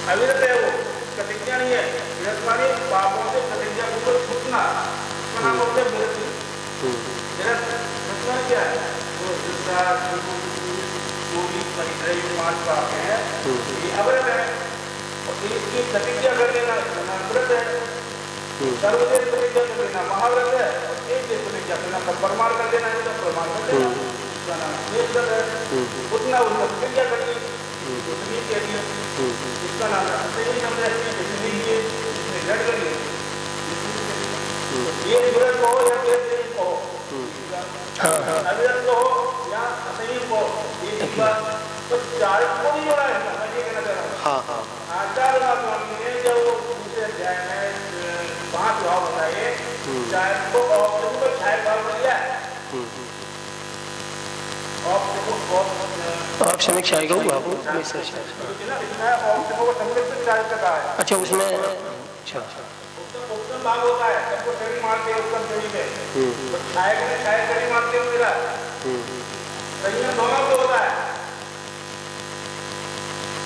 S1: अविरत है, वो प्रतिज्ञा नहीं है। विरत माने पापों से प्रतिज्ञा को छूटना, उसका नाम होता है विरति। विरत मतलब क्या है? जो दूसरा चोरी परिग्रह 5 पाप है, ये अविरत है। और इसकी प्रतिज्ञा कर देना व्रत है। सर्वदेव प्रतिज्ञा कर देना महाव्रत है। और एक देव प्रतिज्ञा करना परमार कर देना है, तो परमार कर देना, उसका नाम ये व्रत है। उतना उतना प्रतिज्ञा करनी, उतनी कह दिया, इसका नाम है। इसमें लड़ कर ये विरत हो या देश हो, अविरत हो या असंयम हो, ये तो चारित्र को नहीं जोड़ा है। मैं ये कहना चाह रहा हूँ।
S3: हाँ हाँ
S1: आचार्य स्वामी ने जब दूसरे अध्याय में 5 भाव बताए, चारित्र को औपचारिक को 6 भाव दिया है।
S2: औपचारिक क्षय को भाव अच्छा उसमें अच्छा
S1: उत्तम भाग होता है, सबको छड़ी मारते हैं उत्तम छड़ी में, तो छाया छड़ी मारते हैं मेरा संयम दोनों को होता है।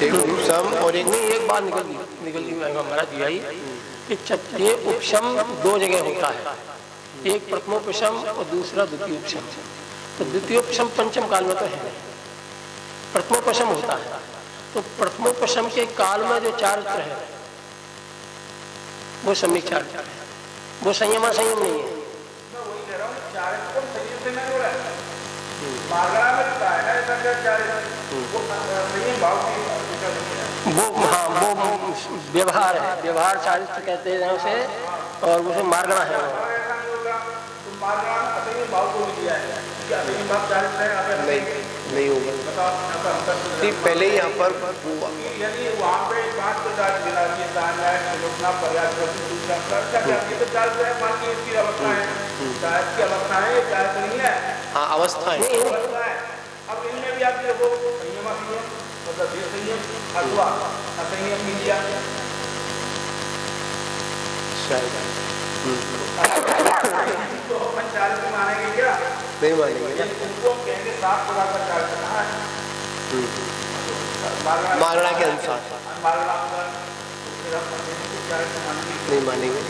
S3: एक उपशम और एक
S2: नहीं, एक बात निकल गई हमारा दिया ही कि ये उपशम 2 जगह होता है, एक प्रथमोपशम और दूसरा द्वितीयोपशम। तो द्वितीयोपशम पंचम काल में तो है, प्रथमोपशम होता है। तो प्रथमोपशम के काल में जो चारित्र है वो सम्यक चारित्र है, वो संयम असंयम नहीं है।
S1: मैं वही कह रहा हूँ, चारित्र को संयम से नहीं जोड़ा है। मार्गड़ा में बताया है ऐसा क्या चारित्र, वो संयम भाव की
S2: वो हाँ वो व्यवहार है, व्यवहार चारित्र कहते हैं उसे, और उसे मार्गड़ा है।
S1: ऐसा नहीं होगा तो मार्गड़ा में असंयम भाव को भी दिया है, क्या असंयम भाव चारित्र है?
S3: नहीं होगा।
S1: बताओ
S3: पहले ही यहाँ पर
S1: यदि वहाँ पे 5 प्रकार की विलासी लोकना प्रयास करती तो चारित्र है, मान की इसकी अवस्था है, चारित्र की अवस्था है, ये चारित्र नहीं है।
S3: हाँ अवस्था है।
S1: अब इनमें भी आप देखो संयम असंयम, मतलब ये संयम अथवा असंयम नहीं दिया। तो अपन चारित्र मानेंगे क्या?
S3: नहीं मानेंगे।
S1: उनको कहेंगे 7 प्रकार का चारित्र कहाँ है?
S3: मारना के अनुसार नहीं मानेंगे।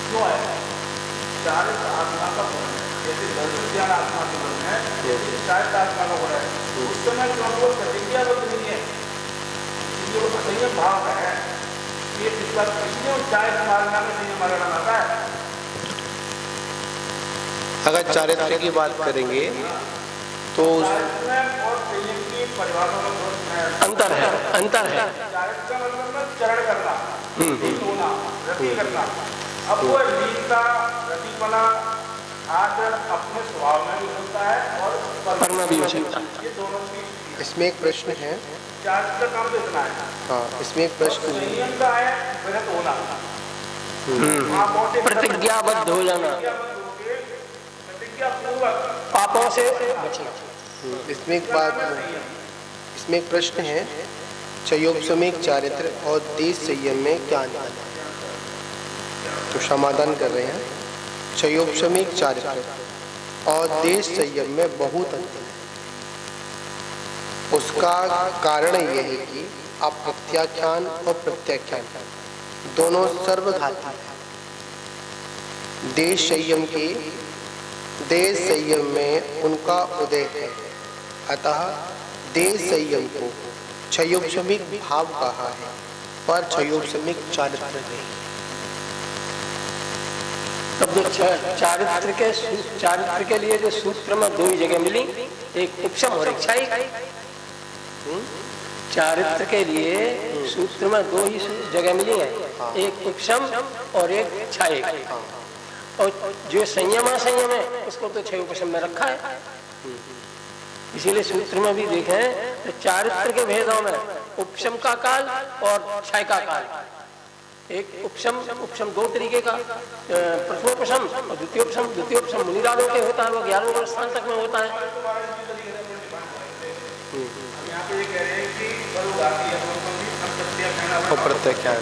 S1: क्यों है? चारित्र आत्मा का गुण है, जैसे दर्शन ज्ञान आत्मा का गुण है, चारित्र आत्मा का गुण है। उस समय जो वो प्रतिज्ञाबद्ध नहीं है, इसलिए वो असंयम भाव है। ये इस बात इसलिए चारित्र मारना में संयम मारना आता है।
S3: अगर चारित्र की बात करेंगे तो
S1: चारित्र और संयम की परिभाषा में
S2: अंतर है, अंतर है।
S1: चारित्र का मतलब में चरण करना, होना, रति करना। अब वो लीनता, रतिपना, आदर अपने स्वभाव में भी होता है और कर्म में भी हो सकता है। ये दोनों की
S3: इसमें एक प्रश्न है।
S1: चारित्र का काम तो इतना है।
S3: हाँ इसमें एक प्रश्न है।
S1: संयम का है विरत होना,
S2: प्रतिज्ञाबद्ध हो जाना,
S1: प्रतिज्ञा पूर्वक
S2: पापों से बचना।
S3: इसमें एक प्रश्न है, चयोपशमिक चारित्र और देश संयम में क्या अंतर है? तो समाधान कर रहे हैं, चयोपशमिक चारित्र और देश संयम में बहुत अंतर है। उसका कारण यह है कि अप्रत्याख्यान और प्रत्याख्यान दोनों सर्वघाती हैं। देश संयम में उनका उदय है, अतः देश संयम को क्षयोपशमिक भाव कहा है, पर क्षयोपशमिक चारित्र नहीं।
S2: तब जो चारित्र के लिए जो सूत्र में 2 ही जगह मिली, एक उपशम और एक क्षयिक। चारित्र के लिए सूत्र में 2 ही जगह मिली है, एक उपशम और एक क्षयिक। और जो संयम असंयम है उसको तो क्षय उपशम में रखा है। इसीलिए सूत्र में भी देखें तो चारित्र के भेदों में उपशम का काल और क्षय का काल। एक उपशम 2 तरीके का, प्रथमोपशम और द्वितीयोपशम मुनिराजों के होता है, वो 11वें वर्ष स्थान तक में होता है।
S3: प्रत्याख्यान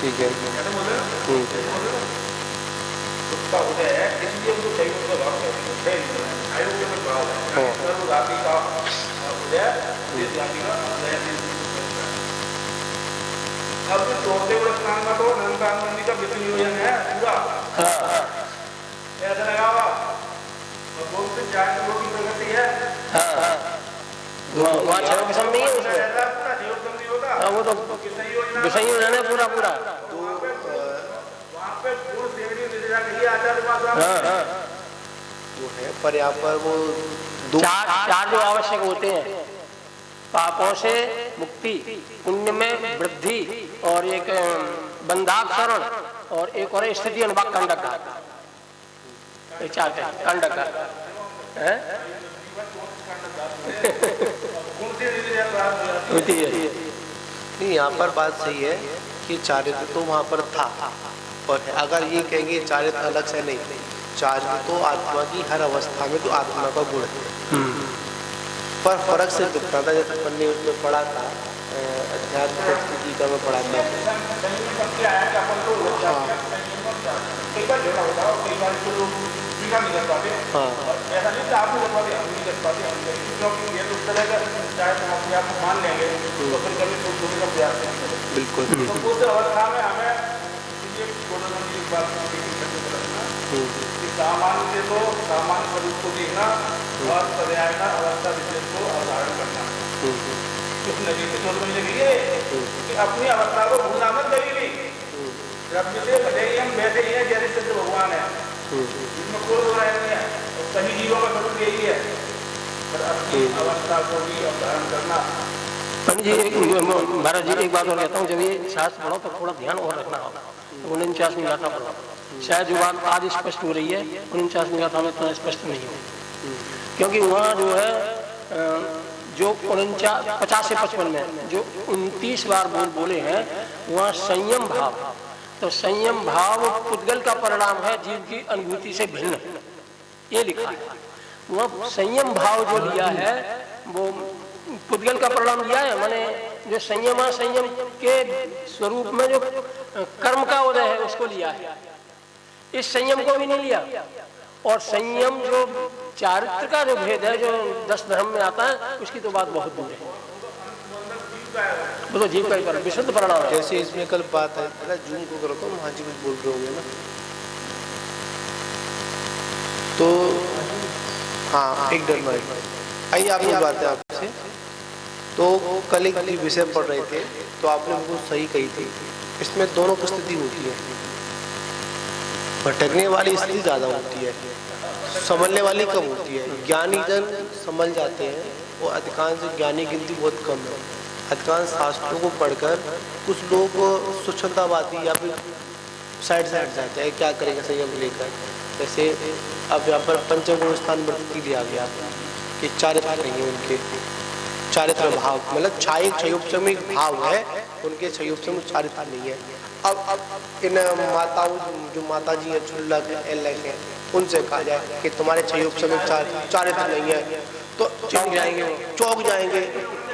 S3: ठीक है।
S1: उसका उदय है, इसलिए उनको चाहिए उसका भाव है, आयोग में भाव है, सर्वघाती का उदय, देश जाति का उदय। अब जो चौथे वर्षांग का तो निरंकार मंडी का विनियोजन है पूरा, ऐसा लगा हुआ, और बहुत से जाति लोगों की प्रगति है।
S2: वहाँ क्षयोपशम नहीं है उसमें,
S1: पूरा क्षयोपशम नहीं होता।
S2: वो तो विसंयोजन है पूरा।
S1: वहाँ पे पूर्ण सेवनी निर्देशा के लिए आचार्य पास
S3: वो है, पर यहाँ पर वो
S2: 4 जो आवश्यक होते हैं, पापों से मुक्ति, पुण्य में वृद्धि, और एक बंधाक्षरण, और एक और स्थिति अनुभाग कंडक का, ये चाहते हैं कंडक का है होती है।
S3: नहीं, यहाँ पर बात सही है कि चारित्र तो वहाँ पर था, और अगर ये कहेंगे चारित्र अलग से नहीं, चारित्र तो आत्मा की हर अवस्था में तो आत्मा का गुण है, पर फर्क से दिखता था। जैसे अपन ने उसमें पढ़ा था अध्यात्म स्थिति का, में पढ़ा था बिल्कुल।
S1: सामान्य तो सामान्य स्वरूप को देखना और पर्याय का अवस्था विशेष को अवधारण करना। उस नदी की सोच में लगी है कि अपनी अवस्था को भूलना मत कभी भी। रब से भले ही हम बैठे ही हैं जैसे चंद्र भगवान है, इसमें कोई बुरा नहीं है, सभी जीवों का स्वरूप यही है, पर अपनी अवस्था को भी अवधारण करना।
S2: पंडित जी, महाराज जी एक बात और कहता हूँ, जब ये शास्त्र पढ़ो तो थोड़ा ध्यान और रखना होगा। 49वीं गाथा पढ़ो, शायद जो बात आज स्पष्ट हो रही है 49वीं गाथा में इतना स्पष्ट नहीं हो, क्योंकि वहाँ जो है जो 50 से 55 में जो 29 बार बोले हैं, वहाँ संयम भाव, तो संयम भाव पुद्गल का परिणाम है जीव की अनुभूति से भिन्न, ये लिखा है। वहाँ संयम भाव जो लिया है वो पुद्गल का परिणाम लिया है, माने जो संयम के स्वरूप में जो कर्म का उदय है उसको लिया है, इस संयम को भी नहीं लिया। और संयम जो चारित्र का जो भेद है जो 10 धर्म में आता है, उसकी तो बात बहुत दूर है, वो तो जीव का ही परिणाम, विशुद्ध परिणाम है।
S3: जैसे इसमें कल बात है ना, जून को करो तो वहाँ जी कुछ बोल रहे होंगे ना, तो हाँ एक डर में आइए आपकी बात है आपसे। तो कल एक विषय पढ़ रहे थे, तो आपने वो सही कही थी, इसमें दोनों की स्थिति होती है, भटकने वाली स्थिति ज़्यादा होती है, संभलने वाली कम होती है। ज्ञानी जन संभल जाते हैं, और अधिकांश ज्ञानी गिनती बहुत कम है। अधिकांश शास्त्रों को पढ़कर कुछ लोग स्वच्छतावादी या फिर साइड जाते हैं, क्या करेंगे संयम लेकर। जैसे अब यहाँ पर पंचगुण स्थान वृत्ति दिया गया कि चारित्र नहीं है उनके, चारित्र भाव मतलब क्षयोपशमिक भाव है उनके, क्षयोपशमिक चारित्र नहीं है। अब इन माताओं जो माता जी हैं, छुल्लक है, एलक है, उनसे कहा जाए कि तुम्हारे क्षयोपशमिक चारित्र नहीं है, तो चौक जाएंगे।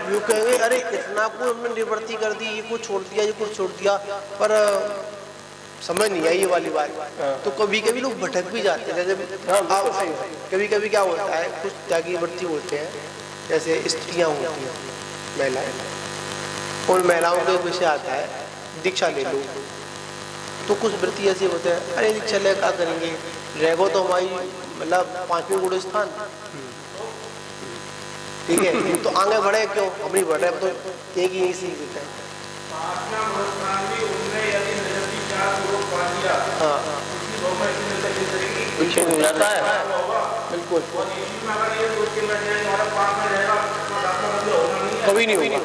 S3: यूँ कहेंगे अरे इतना को हमने निवृत्ति कर दी, ये कुछ छोड़ दिया, ये कुछ छोड़ दिया, पर समझ नहीं आई ये वाली बात। तो कभी कभी लोग भटक भी जाते हैं। जैसे कभी कभी क्या होता है, कुछ त्यागी वृत्ति होते हैं, जैसे स्त्रियाँ होती हैं, महिलाएं, उन महिलाओं का एक विषय आता है दीक्षा ले लो, तो कुछ वृत्ति ऐसे होते हैं, अरे दीक्षा ले क्या करेंगे, रहेगो तो हमारी मतलब 5वें गुण स्थान, ठीक है, तो आगे बढ़े क्यों, हम नहीं बढ़ रहे, तो एक ही सीख देते हैं। हाँ
S2: हो जाता है
S3: बिल्कुल, कभी नहीं होगा,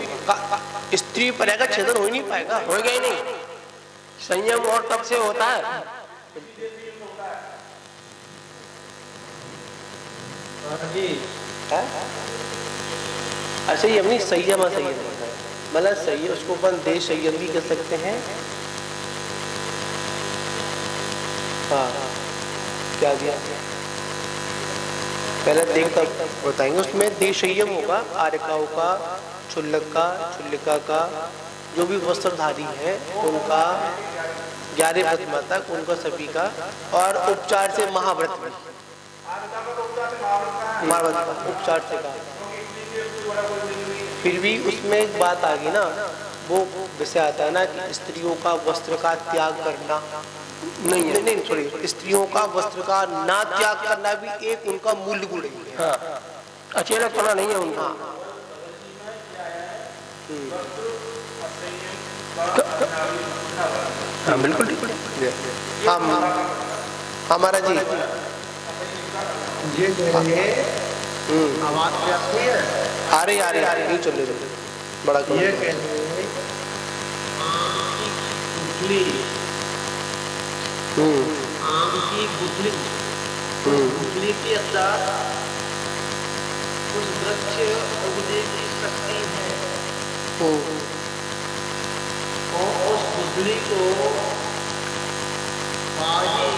S3: स्त्री पर रहेगा छेदन हो ही नहीं पाएगा,
S2: होगा ही नहीं। संयम और तप से होता है।
S3: अच्छा ये अपनी संयम मतलब सही है, उसको अपन देश संयम भी कर सकते हैं। हाँ क्या दिया पहले देख तब बताएंगे। उसमें देश संयम होगा, आर्यकाओं का, छुल्लिका का, जो भी वस्त्रधारी है उनका 11 प्रतिमा तक उनका सभी का, और उपचार से महाव्रत में उपचार से का। फिर भी उसमें एक बात आ गई ना, वो विषय आता है ना कि स्त्रियों का वस्त्र का त्याग करना नहीं सॉरी, स्त्रियों का वस्त्र का ना त्याग करना भी एक उनका मूल्य गुण है।
S2: हाँ, अकेलापना नहीं है उनका। हाँ बिल्कुल बिल्कुल।
S3: हमारा जी
S4: आवाज आ रही है,
S3: आ रही नहीं चल रही। बड़ा
S4: ये
S3: कमजोर।
S4: कहते हैं आम की गुठली, आम की गुठली, उस गुठली के अंदर उस वृक्ष उगने की शक्ति है और उस गुठली को बाहरी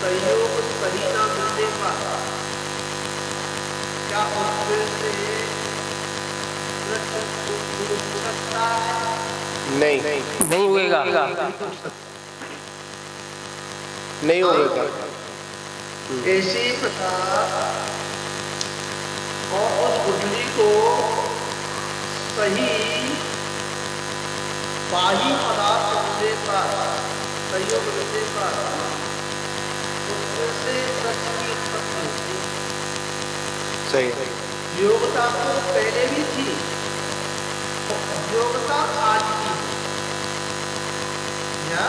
S4: सहयोग सही ना मिलने पर क्या उसमें से वृक्ष उग सकता है?
S3: नहीं
S2: उगेगा।
S3: नहीं होगा।
S4: ऐसी प्रकार और उस गुठली को सही बाही पदार्थ मिलने पर, सहयोग मिलने पर उसमें से वृक्ष की उत्पत्ति होती है।
S3: सही है।
S4: योग्यता तो पहले भी थी, योग्यता आज भी है। या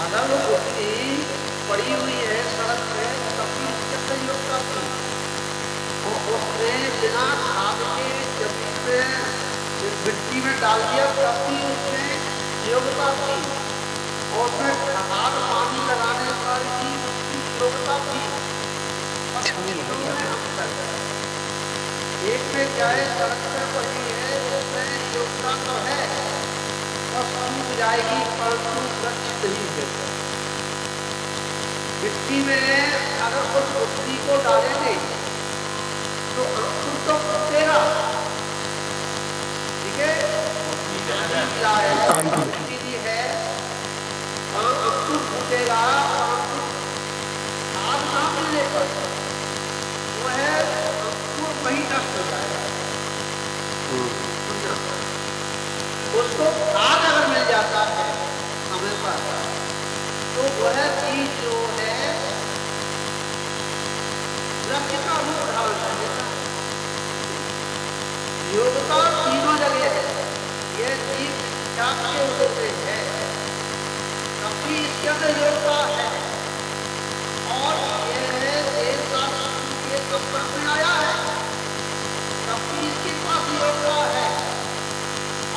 S4: अगर वो गुठली पड़ी हुई है सड़क पे तब भी उसके अंदर योग्यता थी और उसने बिना खाद के जमीन में मिट्टी में डाल दिया तब भी उसमें योग्यता थी और उसमें खाद पानी लगाने पर भी उसकी योग्यता थी। एक में क्या है, सड़क पे पड़ी है उसमें योग्यता तो है और सूख जाएगी परंतु वृक्ष नहीं है। मिट्टी में अगर उस गुठली को डालेंगे तो अंकुर तो फूटेगा, ठीक है, मिट्टी है अंकुर फूटेगा, खाद ना मिलने पर वो है अंकुर वही नष्ट हो जाएगा। उसको खाद अगर मिल जाता है समय पर तो वह चीज जो है वृक्ष का रूप धारण कर लेता है। योग्यता तीनों जगह है, यह जीव जात के होते है तभी इसके अंदर योग्यता है और यह देश का के संपर्क में आया है तभी इसके पास योग्यता है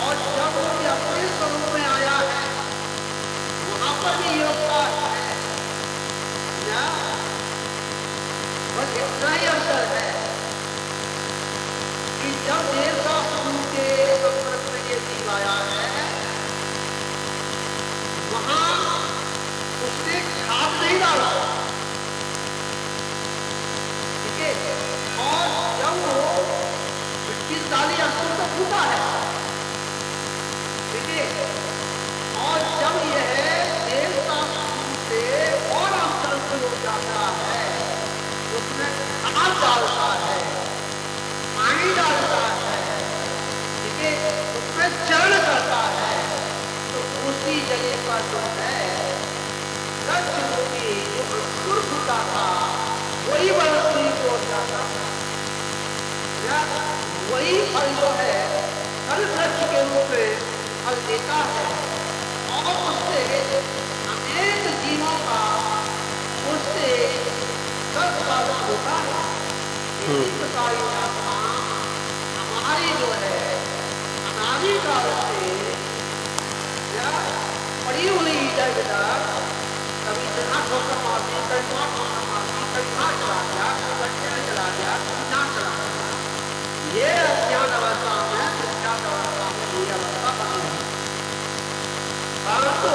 S4: और जब वो अपने स्वरूप में आया है वहां पर भी योग्यता है। या बस इतना ही अंतर है कि जब देर का के संपर्क में ये जीव आया है वहां उसने खाद नहीं डाला, ठीक है, और जब वो मिट्टी डाली अंकुर तो फूटा है, ठीक है, और जब यह देर का से और अंतर हो जाता है उसमें खाद डालता है, पानी डालता है, ठीक है, उसमें चरण करता है तो उसी जगह पर जो है वृक्ष होगी जो अंकुर फूटा था वही वनस्पति को जाता है या वही फल जो है फल वृक्ष के रूप में फल देता है और उससे अनेक जीवों का उससे उत्पादन होता है। इसी प्रकार आत्मा हमारी जो है अनादि काल से या पड़ी हुई जगह कभी इतना ठोकर मारती, कभी वहाँ ठोकर मारती, कभी वहाँ चला गया, कभी बच्चे में चला गया, कभी ना चला गया। ये अज्ञान अवस्था में, विज्ञान अवस्था में ये अवस्था बनी है। परंतु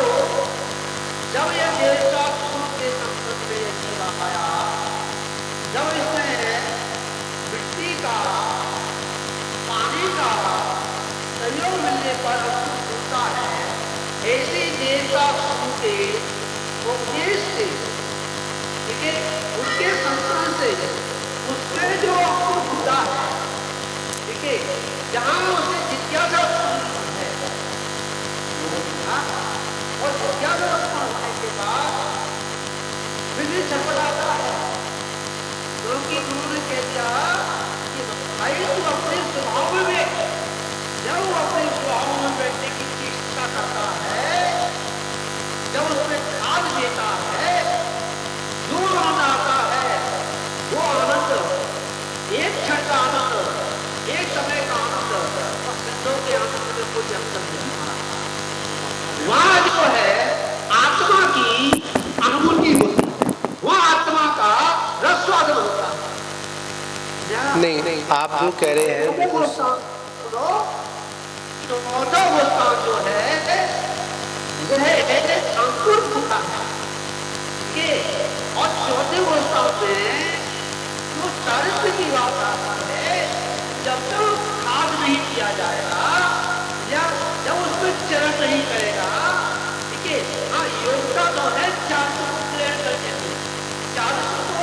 S4: जब ये देश का सूर्य के संपर्क में ये जीव आया, जब इसमें मिट्टी का पानी का सहयोग मिलने पर होता है, ऐसे देश का सूर्य के उपदेश से, ठीक है, उसके संस्करण से उसमें जो अंकुर फूटा है, ठीक है, जहाँ उसे जिज्ञासा है और जिज्ञासा होने के बाद फिर छटपटाता है क्योंकि गुरु ने कह दिया कि भाई तू अपने स्वभाव में जब वो अपने स्वभाव में बैठने की चेष्टा करता है, जब उसमें खाद देता है, जो आनंद आता है वो आनंद एक क्षण का आनंद, एक समय का आनंद और सिद्धों
S3: नहीं, आप जो कह रहे हैं
S4: चौदह गोस्तान सुनो, 14 गोस्तान जो है यह अंकुर फूटा है ये, और 14 गोस्तान में जो चारित्र की बात आती है, जब तक खाद नहीं किया जाएगा या जब उसमें चरण नहीं करेगा, ठीक है, हाँ योग्यता तो है चारित्र को ग्रहण करने की, चारित्र को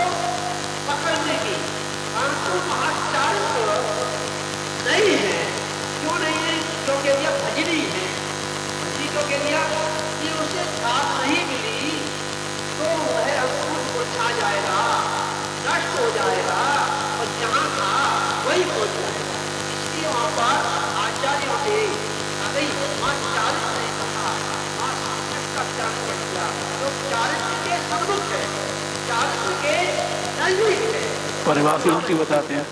S4: पकड़ने की, परंतु महाचारित्र नहीं है। क्यों नहीं है? क्योंकि यह भजनी है, भजनी को कह दिया कि उसे खाद नहीं मिली तो वह अंकुर मुरझा जाएगा, नष्ट हो जाएगा, और जहाँ था वही पहुंच जाएगा। इसलिए वहां पर आचार्यों ने अभी मां चारित्र ने कहा, मां साक्षात का ज्ञान कर दिया, तो चारित्र के सम्मुख है, चारित्र के नजदीक है,
S1: परिभाषा उल्टी बताते हैं।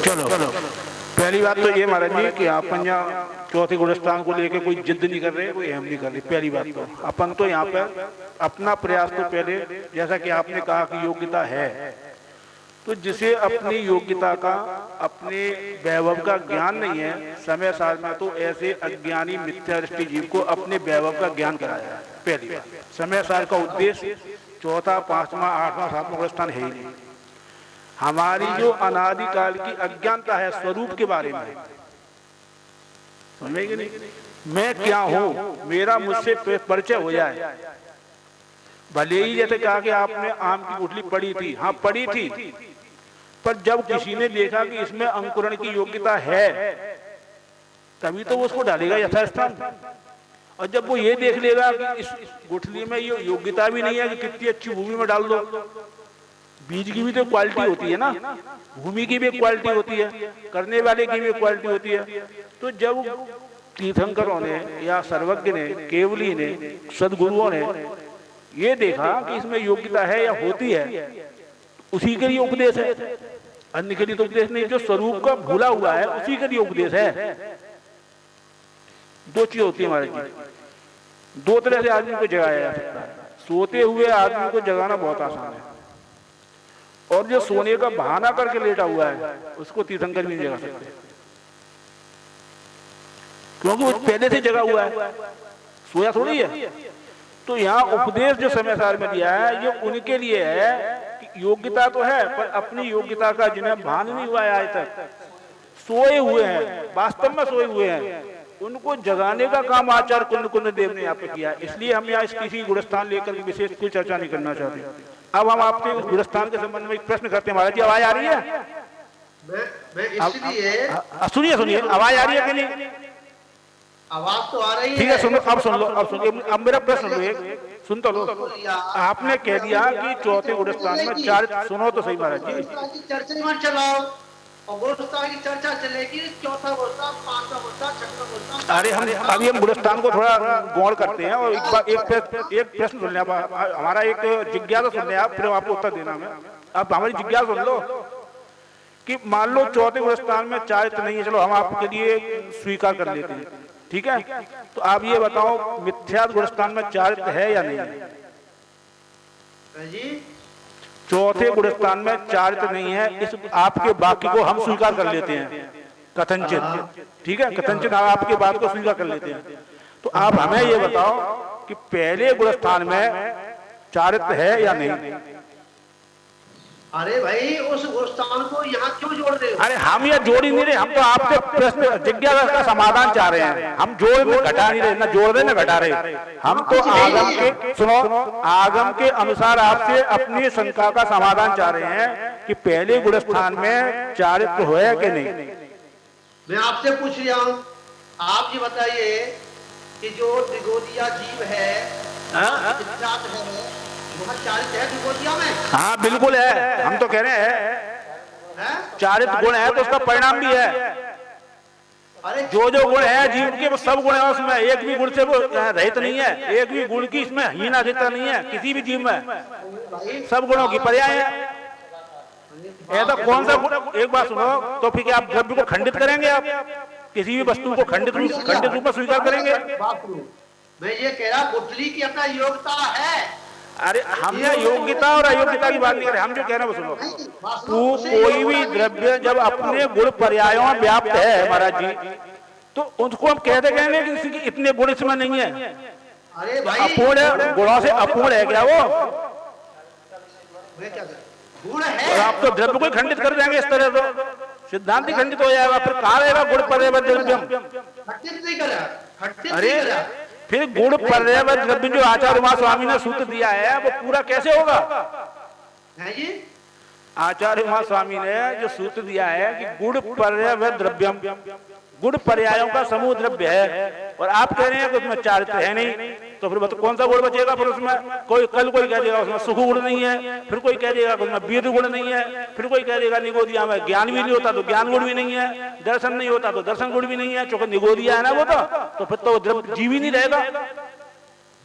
S1: चलो पहली बात तो ये महाराज जी कि अपन यहाँ चौथे गुणस्थान को लेके कोई जिद नहीं कर रहे, कोई अहम नहीं कर रहे। पहली बात तो अपन तो यहाँ पर अपना प्रयास तो पहले, जैसा कि आपने कहा कि योग्यता है, तो जिसे अपनी योग्यता का, अपने वैभव का ज्ञान नहीं है, समय साल में तो ऐसे अज्ञानी मिथ्या दृष्टि जीव को अपने वैभव का ज्ञान कराया है। पहली बात, समय साल का उद्देश्य चौथा, पांचवा, आठवां, सातवां गुणस्थान है ही नहीं। हमारी जो अनादिकाल की अज्ञानता है स्वरूप के बारे में, समझेंगे नहीं, मैं क्या हूं, मेरा मुझसे परिचय हो जाए। भले ही जैसे कहा कि आपने आम की गुठली पड़ी थी, हाँ पड़ी थी, पर जब किसी ने देखा कि इसमें अंकुरण की योग्यता है तभी तो वो उसको डालेगा यथास्थान। और जब वो ये देख लेगा कि इस गुठली में ये योग्यता भी नहीं है कि कितनी अच्छी भूमि में डाल दो, बीज की भी तो क्वालिटी होती है ना, भूमि की भी क्वालिटी होती है, करने वाले की भी क्वालिटी होती है। तो जब तीर्थंकरों ने या सर्वज्ञ ने, केवली ने, सदगुरुओं ने ये देखा कि इसमें योग्यता है या होती है, उसी के लिए उपदेश है, अन्य के लिए तो उपदेश नहीं। जो स्वरूप का भूला हुआ है उसी के लिए उपदेश है। दो चीज होती है हमारे जी, दो तरह से आदमी को जगाया जा सकता है। सोते हुए आदमी को जगाना बहुत आसान है, और जो सोने का बहाना करके लेटा हुआ है उसको तीर्थंकर भी नहीं जगा सकते, क्योंकि वो पहले से जगा हुआ है, सोया थोड़ी है। तो यहाँ उपदेश जो समय सार में दिया है ये उनके लिए है कि योग्यता तो है, पर अपनी योग्यता का जिन्हें भान नहीं हुआ है, आज तक सोए हुए हैं, वास्तव में सोए हुए हैं, उनको जगाने का काम आचार्य कुंद कुंद देव ने यहाँ पे किया। इसलिए हम यहाँ किसी गुणस्थान लेकर विशेष कोई चर्चा नहीं करना चाहते। अब हम आपसे गुणस्थान के संबंध में एक प्रश्न करते हैं। महाराज जी आवाज आ रही है? सुनिए सुनिए, आवाज आ रही है कि नहीं?
S4: आवाज तो आ रही है।
S3: ठीक है, सुनो, अब सुन लो, अब सुन, अब मेरा प्रश्न लो, एक सुन तो लो। आपने कह दिया कि चौथे गुणस्थान में चार, सुनो तो सही महाराज जी,
S4: चर्चा मत चलाओ, और गुणस्थान की चर्चा चलेगी, चौथा गुणस्थान, पांचवा गुणस्थान, छठवां गुणस्थान।
S3: अरे हम अभी हम गुणस्थान को थोड़ा गौर करते हैं, और एक प्रश्न सुन लिया, हमारा एक जिज्ञासा सुन लिया, फिर आपको उत्तर देना है। अब हमारी जिज्ञासा सुन लो कि मान लो चौथे गुणस्थान में चारित्र नहीं है, चलो हम आपके लिए स्वीकार कर लेते हैं, ठीक है, तो आप ये बताओ मिथ्यात्व गुणस्थान में चारित्र है या नहीं है? चौथे गुणस्थान में चारित्र नहीं है, इस आपके वाक्य को हम स्वीकार कर लेते हैं कथनचित, ठीक है, कथनचित हम आपके बात को स्वीकार कर लेते हैं। तो आप हमें ये बताओ कि पहले गुणस्थान में चारित्र है या नहीं?
S4: अरे भाई उस गुणस्थान को यहाँ क्यों जोड़ रहे हो?
S3: अरे हम ये जोड़ ही नहीं रहे, हम तो आपसे प्रश्न जिज्ञासा का समाधान चाह रहे हैं। हम जोड़ में घटा नहीं रहे, ना जोड़ रहे ना घटा रहे। हम तो आगम के, सुनो, आगम के अनुसार आपसे अपनी शंका का समाधान चाह रहे हैं कि पहले गुणस्थान में चारित्र है कि नहीं।
S4: मैं आपसे पूछ रहा हूँ, आप ये बताइए कि जो त्रिगोदिया जीव है, चारित्र है त्रिगोदिया में?
S3: हाँ बिल्कुल है, हम तो कह रहे हैं चारित्र गुण है तो उसका परिणाम भी है।
S4: अरे
S3: जो जो गुण है जीव के वो सब गुण है उसमें, एक भी गुण से वो रहित नहीं है, एक भी गुण की इसमें हीनाधिकता नहीं है किसी भी जीव में, सब गुणों की पर्याय है। ऐसा कौन सा गुण? एक बात सुनो, तो फिर क्या आप द्रव्य को खंडित करेंगे? आप किसी भी वस्तु को खंडित रूप में स्वीकार करेंगे?
S4: मैं ये कह रहा गुठली की अपना योग्यता है।
S1: अरे हमने योग्यता और अयोग्यता की बात नहीं करें, हम जो कह रहे हैं वो सुनो। तू कोई भी द्रव्य जब अपने गुण पर्यायों में व्याप्त है महाराज जी, तो उसको हम कहते कहने कि किसी की इतने गुण इसमें नहीं है।
S4: अरे भाई
S1: अपूर्ण गुणों से अपूर्ण है क्या वो?
S4: गुण है।
S1: और आप तो द्रव्य को खंडित कर देंगे इस तरह, तो सिद्धांत ही खंडित हो जाएगा। फिर कहा रहेगा गुण पर्याय द्रव्यम?
S4: खंडित नहीं करा, खंडित
S1: अरे
S4: नहीं करा।
S1: फिर गुण पर्याय द्रव्य जो आचार्य उमा स्वामी ने सूत्र दिया है वो पूरा कैसे होगा?
S4: है जी?
S1: आचार्य उमा स्वामी ने जो सूत्र दिया है कि गुण पर्याय द्रव्यम, गुण पर्यायों का समूह द्रव्य है, और आप कह रहे हैं कि उसमें चारित्र है नहीं, तो फिर कौन सा गुण बचेगा? फिर उसमें कोई कोई कह देगा उसमें सुख गुण नहीं है, फिर कोई कह देगा उसमें वीर गुण नहीं है, फिर कोई कह देगा निगोदिया में ज्ञान भी नहीं होता तो ज्ञान गुण भी नहीं है, दर्शन नहीं होता तो दर्शन गुण भी नहीं है, चूंकि निगोदिया है ना वो, तो फिर तो द्रव्य जीव ही नहीं रहेगा।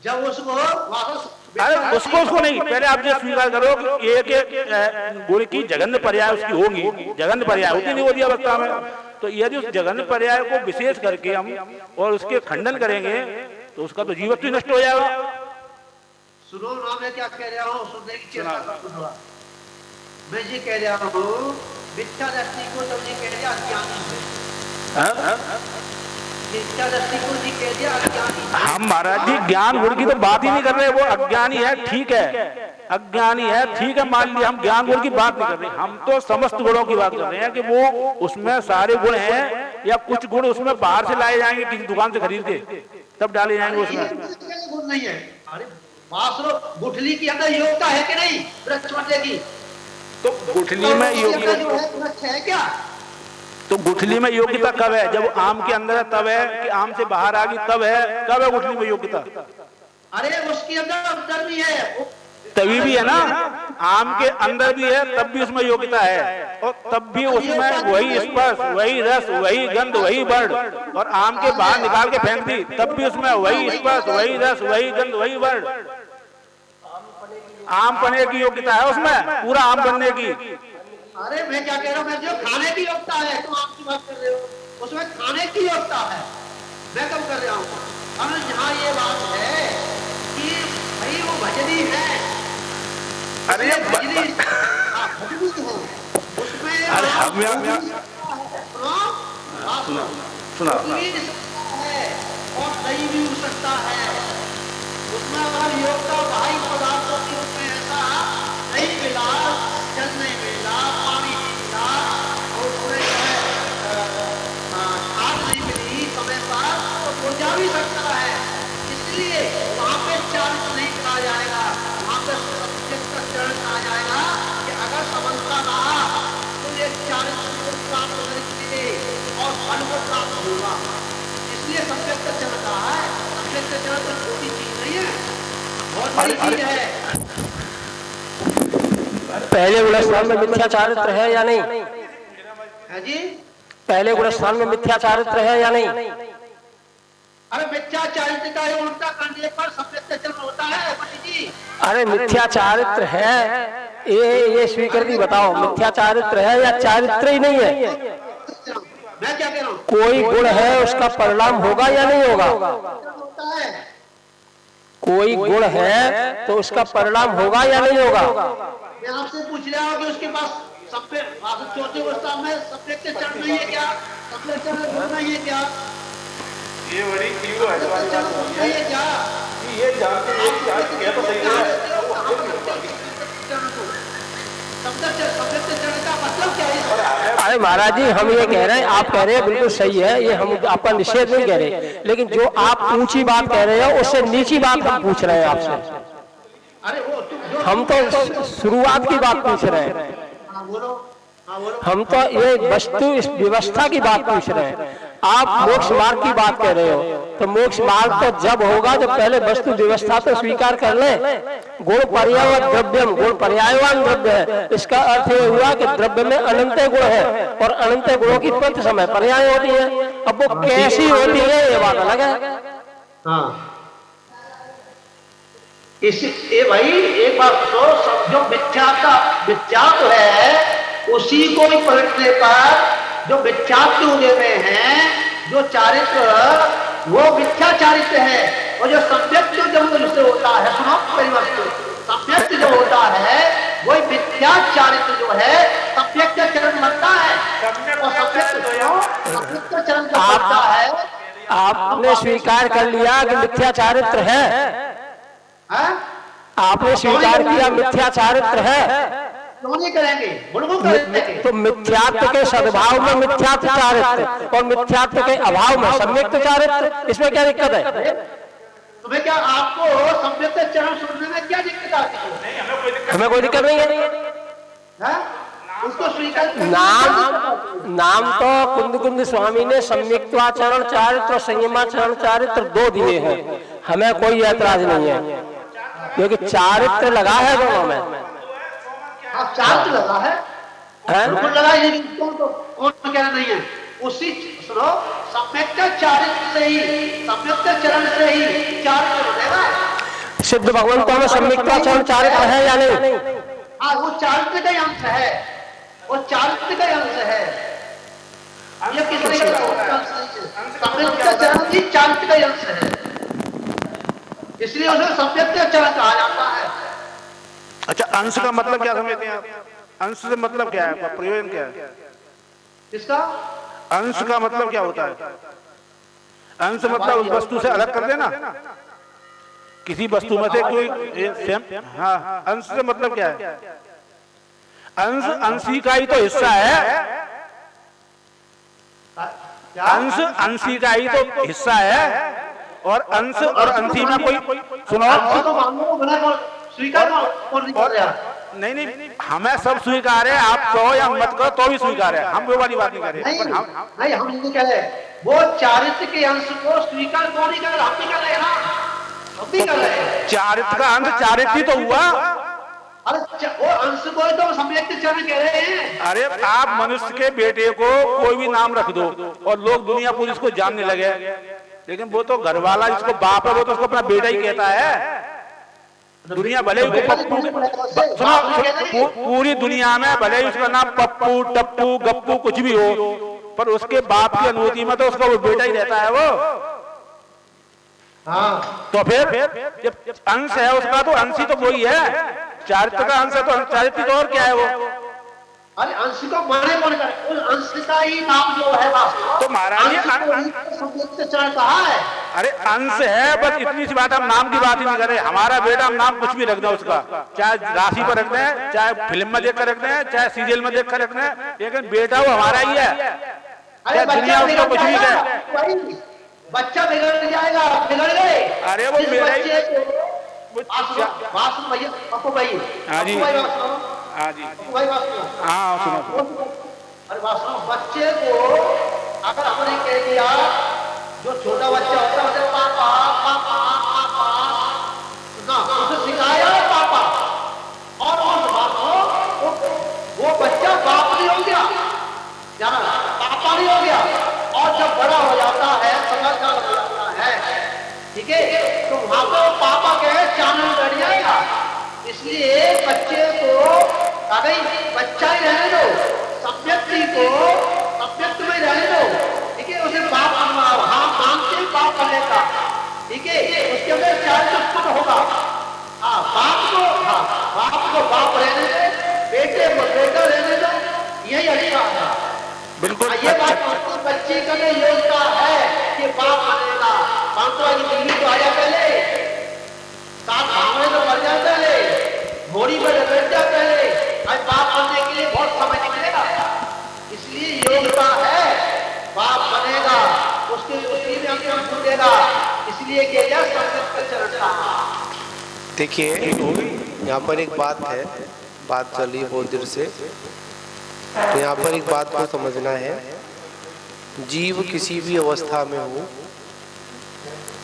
S4: जब उसको वापस
S1: अरे उसको नहीं, पहले आप ये स्वीकार करो कि एक एक गुण की जघन्य पर्याय उसकी होंगी, जघन्य पर्याय होती निगोदिया अवस्था में। तो यदि उस जघन्य पर्याय को विशेष करके हम और उसके खंडन करेंगे तो उसका तो जीवत्व ही नष्ट हो जाएगा।
S4: सुनो ना, मैं क्या कह रहा हूँ, सुनने की चेष्टा करो। मैं ये कह रहा हूँ मिथ्या दृष्टि को तो ये कह दिया अज्ञानी है। मिथ्या दृष्टि को जी कह दिया अज्ञानी।
S1: हम महाराज जी ज्ञान गुण की तो बात ही नहीं कर रहे, वो अज्ञानी है ठीक है, अज्ञानी है ठीक है, मान लिया, हम ज्ञान गुण की बात नहीं कर रहे, हम तो समस्त गुणों की बात कर रहे हैं कि वो उसमें सारे गुण हैं या कुछ गुण उसमें बाहर से लाए जाएंगे किसी दुकान से खरीद के तब डाले जाएंगे उसमें।
S4: गुण नहीं है। अरे बासरो गुठली के अंदर योग्यता है कि नहीं वृक्ष बनने की?
S1: तो गुठली में योग्यता
S4: है क्या?
S1: तो गुठली में योग्यता कब है? जब आम के अंदर है तब है, कि आम से बाहर आ गई तब है? कब है गुठली में योग्यता?
S4: अरे उसके अंदर भी है,
S1: तभी भी है ना, आम के अंदर भी है तब भी उसमें योग्यता है, और तब भी उसमें वही स्पर्श, वही रस, वही गंध, वही वर्ण, और आम के बाहर निकाल के फेंक दी तब भी उसमें वही स्पर्श, वही रस, वही गंध, वही वर्ण। आम बनने की योग्यता है उसमें, पूरा आम बनने की।
S4: अरे मैं क्या कह रहा हूँ, मैं जो खाने की योग्यता है तुम आम की बात कर रहे हो, उसमें खाने की योग्यता है, मैं कब कर रहा हूँ। अब यहाँ ये बात है कि भाई वो भजनी है।
S1: अरे
S4: भजनी है उसमें,
S1: अरे हम सुना
S4: है और नहीं भी हो सकता है उसमें, अगर योग्यता बाहरी पदार्थों के रूप में ऐसा नहीं मिला, जल नहीं मिला, पानी नहीं मिला, और उसमें खाद नहीं मिली समय पर, तो ऊर्जा भी सकता है। इसलिए वहाँ पे चारित्र नहीं कहा जाएगा, वहाँ पे चरण कहा जाएगा कि अगर समझता रहा तो ये चारित्र को प्राप्त करने के लिए और फल को प्राप्त होगा। इसलिए सब्जेक्ट चरण कहा है। सब्जेक्ट चरण तो छोटी चीज नहीं है, बहुत बड़ी चीज है।
S2: पहले गुण स्थान में मिथ्या चारित्र है या नहीं?
S4: है जी?
S2: पहले गुण स्थान में मिथ्या चारित्र है या नहीं?
S4: अरे मिथ्या चारित्र का उल्टा करने पर सब्जेक्ट चरण होता है पंडित जी।
S2: अरे मिथ्या चारित्र है, ये स्वीकृति बताओ, मिथ्या चारित्र है या चारित्र ही नहीं है?
S4: मैं क्या कह रहा हूँ,
S2: कोई गुण है उसका परिणाम होगा या नहीं होगा?
S4: होता है।
S2: कोई गुण है तो उसका परिणाम होगा या नहीं होगा?
S4: मैं आपसे पूछ रहा हूँ कि उसके पास चौथे अवस्था में सब्जेक्ट चरण नहीं है क्या? सब्जेक्ट चरण नहीं है क्या?
S1: ये बड़ी ईगो है
S4: नहीं है क्या?
S1: ये जानते हैं कि आज क्या तो सही है।
S4: सब्जेक्ट चरण का मतलब क्या है?
S2: अरे महाराज जी, हम ये कह रहे हैं, आप कह रहे हैं बिल्कुल सही है, ये हम आपका निषेध नहीं कह रहे, लेकिन जो आप ऊंची बात कह रहे हो उससे नीची बात हम पूछ रहे हैं आपसे।
S4: अरे वो
S2: हम तो शुरुआत की बात पूछ रहे हैं, हम तो ये वस्तु इस व्यवस्था की बात पूछ रहे हैं। आप मोक्ष मार्ग की बात कह रहे हो, तो मोक्ष मार्ग तो जब होगा जब पहले वस्तु व्यवस्था तो स्वीकार कर ले। गुण पर्याय द्रव्यम, गुण पर्यायवान द्रव्य है, इसका अर्थ ये हुआ कि द्रव्य में अनंत गुण है और अनंत गुणों की तुरंत समय पर्याय होती है। अब वो कैसी होती है ये बात अलग है।
S4: हाँ, ये भाई एक बात तो सब जो मिथ्यात्व है उसी को भी पलटने पर जो मिथ्यात्व होने में है, जो चारित्र वो मिथ्या चारित्र है, और जो सब्जेक्ट जो जब उससे होता है, सुनो मेरी बात, है सम्यक चरण बनता है, और सम्यक चरण जो बनता है।
S2: आपने स्वीकार कर लिया कि मिथ्या चारित्र है, आपने स्वीकार किया मिथ्या चारित्र है,
S4: क्यों नहीं करेंगे? बिल्कुल करेंगे।
S2: तो मिथ्यात्व के सद्भाव में मिथ्यात्व चारित्र और मिथ्यात्व के अभाव में सम्यक चारित्र, इसमें क्या दिक्कत है?
S4: तुम्हें क्या, आपको सम्यक चरण सुनने में क्या दिक्कत आती है?
S2: हमें कोई दिक्कत नहीं है।
S4: उसको स्वीकार
S2: नाम तो कुंद कुंद स्वामी ने सम्यक्त्वाचरण चारित्र और संयमाचरण चारित्र 2 दिए हैं, हमें कोई ऐतराज नहीं है, क्योंकि चारित्र लगा है दोनों में।
S4: चारित्र लगा है, बिल्कुल लगा है, लेकिन कौन कहना नहीं है? उसी सुनो, सम्यक चारित्र से ही, सम्यक चरण से ही चारित्र बनेगा।
S2: सिद्ध भगवंतों में सम्यक्त्वाचरण चारित्र है या नहीं?
S4: हाँ, वो चारित्र का अंश है, वो चारित्र का अंश है। ये किस तरह का सम्यक चरण ही चारित्र का अंश है, इसलिए उसे सम्यक चरण कहा जाता है।
S1: अच्छा, अंश का मतलब क्या समझते हैं आप? अंश से मतलब क्या है, प्रयोजन क्या है
S4: किसका?
S1: अंश का मतलब क्या होता है? अंश मतलब उस वस्तु से अलग कर देना, किसी वस्तु में से कोई। हाँ, अंश से मतलब क्या है? अंश अंशी का ही तो हिस्सा है, अंश अंशी का ही तो हिस्सा है, और अंश और अंशी में कोई, सुनो,
S4: स्वीकार
S1: नहीं, हमें सब स्वीकार है, आप कहो या मत कहो तो भी स्वीकार है, हम वो वाली बात नहीं कर रहे।
S4: नहीं, हम नहीं कह रहे, वो चारित्र के अंश को स्वीकार कौन नहीं कर रहे? हम भी कर रहे हैं ना, हम भी कर रहे हैं।
S1: चारित्र का अंश चारित्र ही तो हुआ।
S4: अरे वो अंश को तो सम्यक चरण कह रहे हैं।
S1: अरे आप मनुष्य के बेटे को कोई भी नाम रख दो और लोग दुनिया पूरी इसको जानने लगे, लेकिन वो तो घर वाला जिसको बाप है वो तो उसको अपना बेटा ही कहता है। दुनिया भले ही सुनो, पूरी दुनिया में भले ही उसका नाम पप्पू, टप्पू, गप्पू कुछ भी हो, पर उसके बाप की अनुमति में तो उसका वो बेटा ही रहता है वो।
S4: हाँ,
S1: तो फिर जब अंश है उसका तो अंश ही तो वही है, चारित्र का अंश है तो चारित्र तो और क्या है वो?
S4: अरे अंश को माने कौन करे? उस अंश का ही नाम जो है
S1: तो महाराज ये
S4: चरण कहा है।
S1: अरे अंश है, बस इतनी सी बात, हम नाम की बात ही नहीं कर रहे। हमारा बेटा, हम नाम कुछ भी रख दें उसका, चाहे राशि पर रख दें, चाहे फिल्म में देख कर रख दें, चाहे सीरियल में देख कर रख दें, लेकिन बेटा वो हमारा ही है, चाहे दुनिया उसको कुछ भी कहे।
S4: बच्चा बिगड़ जाएगा, बिगड़ गए।
S1: अरे वो मेरा ही
S4: भैया पप्पू भाई,
S1: हाँ जी, हाँ जी, हाँ सुनो।
S4: अरे बात सुनो, बच्चे को अगर हमने कह दिया, जो छोटा बच्चा होता है उसे पापा पापा पापा ना, उसे सिखाया पापा, और उस बात को वो बच्चा बाप नहीं हो गया, जाना पापा नहीं हो गया, और जब बड़ा हो जाता है, समझदार हो जाता है, ठीक है, तो वहां पर पापा कहे चानन बढ़ जाएगा। इसलिए बच्चे को अगर बच्चा ही रहने दो, सम्यक्ति को सम्यक्ति में रहने दो, ठीक है, उसे बाप हाँ मानते बाप बनेगा, ठीक है, उसके अंदर चारित्र उत्पन्न होगा। हाँ, बाप को बाप रहने दो, बेटे को बेटा रहने दो, यही अच्छा है।
S1: बिल्कुल,
S4: ये बात बच्ची का में योग्यता है कि बाप बनेगा। मानता है कि दिल्ली तो आया पहले, साथ भावने तो मर जाता है, घोड़ी पर बैठ जाता है, आज बाप बनने के लिए बहुत समय निकलेगा, इसलिए योग्यता है, बाप बनेगा, उसके उसी में अंतिम छूटेगा, इसलिए किया संस्कृत चरण का।
S3: देखिए, यहाँ पर एक बात है, बात चल रही है बहुत देर से, तो यहाँ पर एक बात को समझना है, जीव किसी भी अवस्था में हो,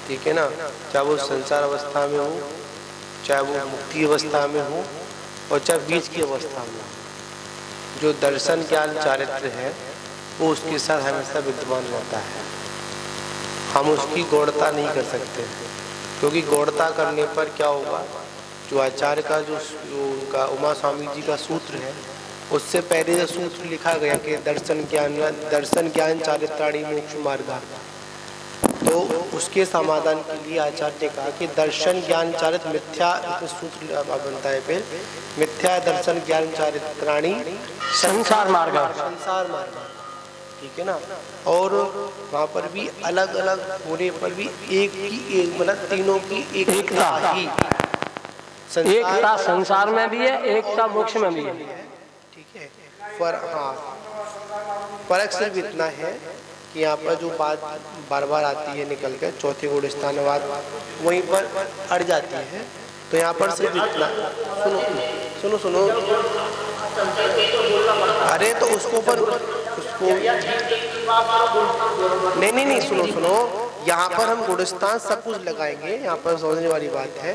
S3: ठीक है ना, चाहे वो संसार अवस्था में हो, चाहे वो मुक्ति अवस्था में हो, और चाहे बीच की अवस्था में हो, जो दर्शन ज्ञान चारित्र है वो उसके साथ हमेशा विद्यमान रहता है। हम उसकी गौड़ता नहीं कर सकते, क्योंकि गौड़ता करने पर क्या होगा, जो आचार्य का जो उनका उमा स्वामी जी का सूत्र है, उससे पहले जो सूत्र लिखा गया कि दर्शन ज्ञान चारित्राणी मोक्ष मार्ग, तो तो उसके समाधान के लिए आचार्य ने कहा कि दर्शन ज्ञान चारित मिथ्या, इसमें सूत्र बनता है फिर, मिथ्या दर्शन ज्ञान चारित्राणी
S2: संसार मार्ग,
S3: संसार मार्ग, ठीक है ना। और वहाँ पर भी अलग अलग होने पर भी एक की एक, मतलब तीनों की एकता ही,
S2: एकता संसार में भी है, एकता मोक्ष में भी है,
S3: ठीक है। पर हाँ, फर्क सिर्फ इतना है कि यहाँ पर जो बात बार बार आती है निकल कर, चौथे गुण स्थानवाद वहीं पर अड़ जाती है। तो यहाँ पर सिर्फ इतना, सुनो सुनो सुनो, अरे तो उसको पर उसको नहीं सुनो सुनो, यहाँ पर हम गुणस्थान सब कुछ लगाएंगे, यहाँ पर समझने वाली बात है।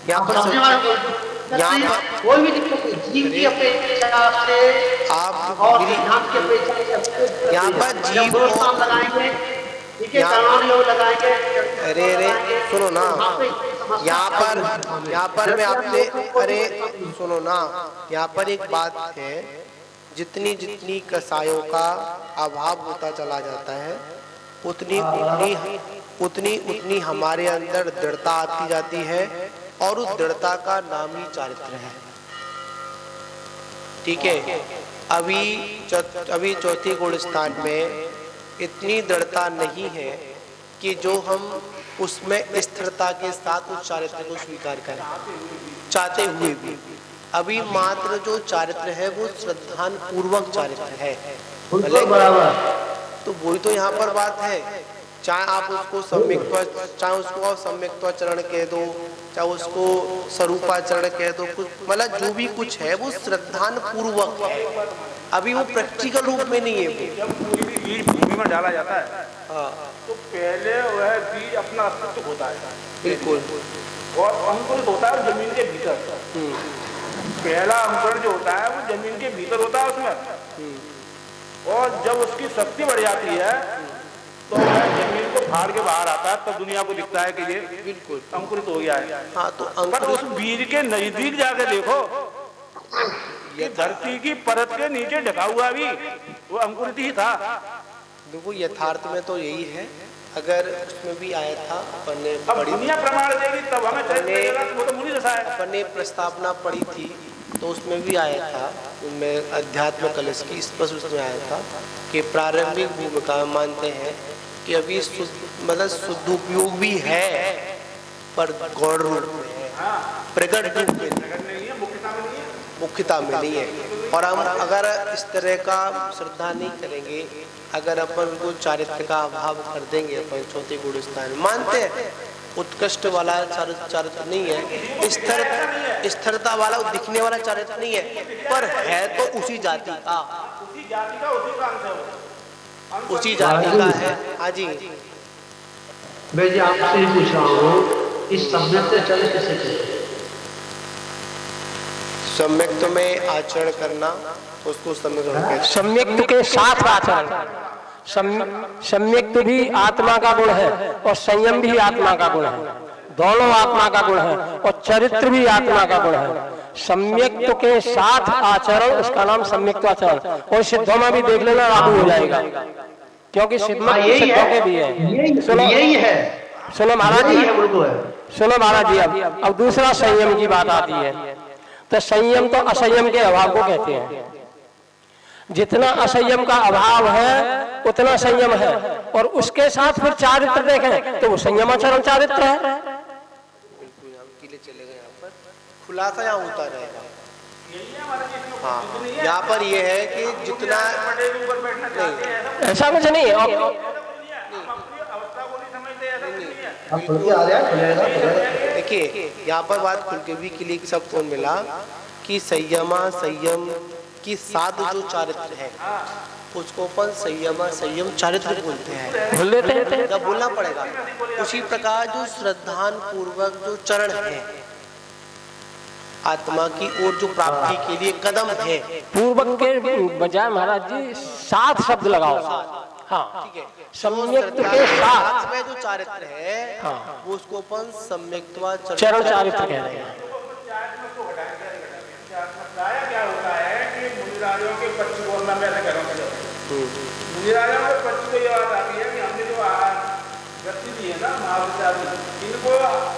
S3: यहाँ पर
S4: कोई भी दिक्कत नहीं, जीव की अपेक्षा से
S3: आप
S4: और सिद्धांत की अपेक्षा से
S3: यहाँ पर जीव को
S4: लगाएंगे, ठीक है, कर्माण योग लगाएंगे।
S3: अरे सुनो ना, यहाँ पर मैं आपसे, अरे सुनो ना, यहाँ पर एक बात है, जितनी जितनी कसायों का अभाव होता चला जाता है उतनी हमारे अंदर दृढ़ता आती जाती है, और उस दृढ़ता का नाम ही चारित्र है, ठीक है। अभी चौथी गुण स्थान में इतनी दृढ़ता नहीं है कि जो हम उसमें स्थिरता के साथ उस चारित्र को स्वीकार करें चाहते हुए भी। अभी मात्र जो चारित्र है वो श्रद्धान पूर्वक चारित्र है, तो वही तो यहाँ पर बात है। चाहे आप उसको सम्यक्त्व, चाहे उसको आप सम्यक्त्वाचरण कह दो, चाहे उसको स्वरूपाचरण कह दो, कुछ मतलब जो भी कुछ है वो श्रद्धान पूर्वक है, अभी वो प्रैक्टिकल रूप में नहीं है।
S1: जब कोई भी बीज भूमि में डाला जाता है,
S3: हाँ,
S1: तो पहले वह बीज अपना अस्तित्व होता है,
S3: बिल्कुल,
S1: और अंकुरित होता है जमीन के भीतर। पहला अंकुरण जो होता है वो जमीन के भीतर होता है उसमें, और जब उसकी शक्ति बढ़ जाती है तो वह जमीन को फाड़ के बाहर आता है, तब दुनिया को दिखता है कि ये
S3: बिल्कुल
S1: अंकुरित हो गया है।
S3: हाँ, तो
S1: पर उस बीज के नजदीक जाके देखो, ये धरती की परत के नीचे ढका हुआ भी वो अंकुरित ही था।
S3: देखो यथार्थ में तो यही है, अगर उसमें भी आया था अपन ने
S1: अब दुनिया प्रमाण देगी तब हमें वो तो मुनि दशा है।
S3: अपन ने प्रस्तावना पढ़ी थी तो उसमें भी आया था, उनमें अध्यात्म कलश की स्पष्ट उसमें आया था कि प्रारंभिक भूमिका मानते हैं कि अभी मतलब शुद्ध उपयोग भी है, पर गौण रूप में है, प्रकट रूप में नहीं है, मुख्यता में नहीं है। और हम अगर इस तरह का श्रद्धा नहीं करेंगे, अगर अपन उनको चारित्र का अभाव कर देंगे, अपन चौथे गुण स्थान मानते हैं उत्कृष्ट वाला चारित्र नहीं है, स्थिरता वाला दिखने वाला चारित्र नहीं है, पर है तो उसी जाति का, उसी जाति का है। हाँ जी,
S5: मैं जी आपसे ही पूछ रहा हूँ, इस सम्यक से चले कैसे चले?
S3: सम्यक्त में आचरण करना, उसको
S2: सम्यक्त के साथ आचरण, सम्यक्त भी आत्मा का गुण है और संयम भी आत्मा का गुण है, दोनों आत्मा का गुण है, और चरित्र भी आत्मा का गुण है। सम्यक्त के साथ आचरण, उसका नाम सम्यक्त आचरण, और सिद्धों में भी देख लेना लागू हो जाएगा, क्योंकि सिद्धों के भी है। सुनो महाराज जी, सुनो महाराज जी, अब दूसरा संयम की बात आती है। तो संयम तो असंयम के अभाव को कहते हैं। जितना असंयम का अभाव है उतना संयम है, और उसके साथ फिर चारित्र देखें तो वो संयमाचरण चारित्र है।
S3: बिल्कुल, हम किले चले गए, यहाँ पर खुलासा यहाँ होता रहेगा। हाँ, यहाँ पर ये है कि जितना
S2: ऐसा कुछ नहीं है।
S3: देखिए यहाँ पर बात खुल के भी क्लियर सब कौन मिला कि संयम की साध जो चारित्र है उसको अपन संयम चारित्र बोलते हैं, जब बोलना पड़ेगा। उसी प्रकार जो श्रद्धान पूर्वक जो चरण है आत्मा की ओर, जो प्राप्ति के लिए कदम है,
S2: पूर्वक के बजाय महाराज जी साथ शब्द लगाओ। हाँ,
S3: ठीक है,
S2: सम्यक्त के साथ
S3: में जो चारित्र है, हाँ, वो उसको अपन सम्यक्त्वा
S2: चरण चारित्र कह रहे हैं।
S1: क्या होता है कि मुनिराजों के पक्ष को मैं ऐसे कह रहा हूँ, मुनिराजों के पक्ष को ये बात आती है कि हमने जो व्यक्ति ली महाविचारी, इनको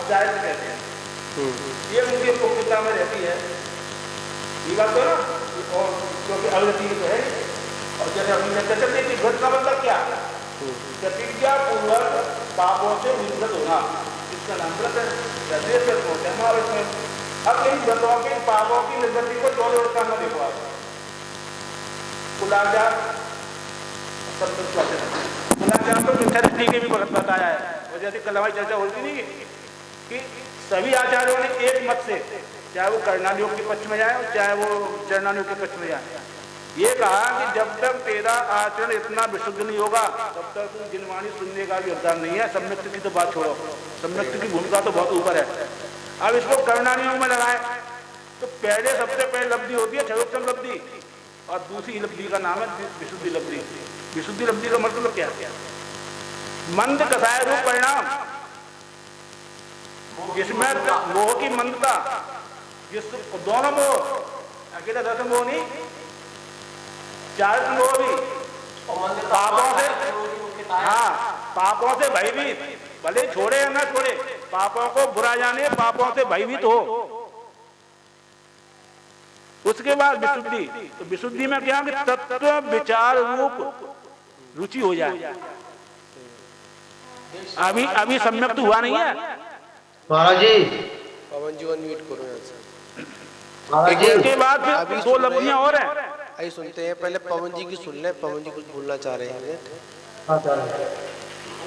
S1: जायज कहते हैं। ये उनकी मुख्यता में रहती है, ये बात तो ना, और क्योंकि अवृत्ति तो है। और जैसे हमने चर्चा की थी, व्रत का मतलब क्या? प्रतिज्ञा पूर्वक पापों से निर्गत होना, इसका नाम व्रत है। होते हैं महाव्रत में। अब इन व्रतों के पापों की निर्गति को 14 व्रत में देखो आप। कुलाचार तो मिथ्या दृष्टि के भी वक्त बताया है। और जैसे कल हमारी चर्चा होती नहीं कि सभी आचार्यों ने एक मत से, चाहे वो कर्णालियों के पक्ष में जाए चाहे वो चरणालियों के पक्ष में जाए, ये कहा कि जब तक तेरा आचरण इतना विशुद्ध नहीं होगा तब तक तू जिनवाणी सुनने का भी अधिकार नहीं है। सम्यक्त की तो बात छोड़ो, सम्यक्त की भूमिका तो बहुत ऊपर है। अब इसको कर्णालियों में लगाए तो पहले सबसे पहले लब्धि होती है सर्वोत्तम लब्धि, और दूसरी लब्धि का नाम है विशुद्धि लब्धि। विशुद्धि लब्धि का मतलब क्या? मंद कसाय रूप परिणाम, जिसमें मोह की मंदता, जिस दोनों मोह, अकेला दस मोह नहीं, चारित्र मोह भी, पापों से, हाँ, पापों से भयभीत, भले छोड़े या ना छोड़े, पापों को बुरा जाने, पापों से भयभीत हो। उसके बाद विशुद्धि, तो विशुद्धि में क्या कि तत्व विचार रूप रुचि हो जाए। अभी सम्यक तो हुआ नहीं है
S5: महाराज जी।
S3: पवन जी अनम्यूट करो यहाँ से।
S1: इसके बाद फिर 2 लब्धियां और हैं।
S3: आइए सुनते हैं, पहले पवन जी की सुन ले। पवन जी कुछ बोलना चाह रहे हैं।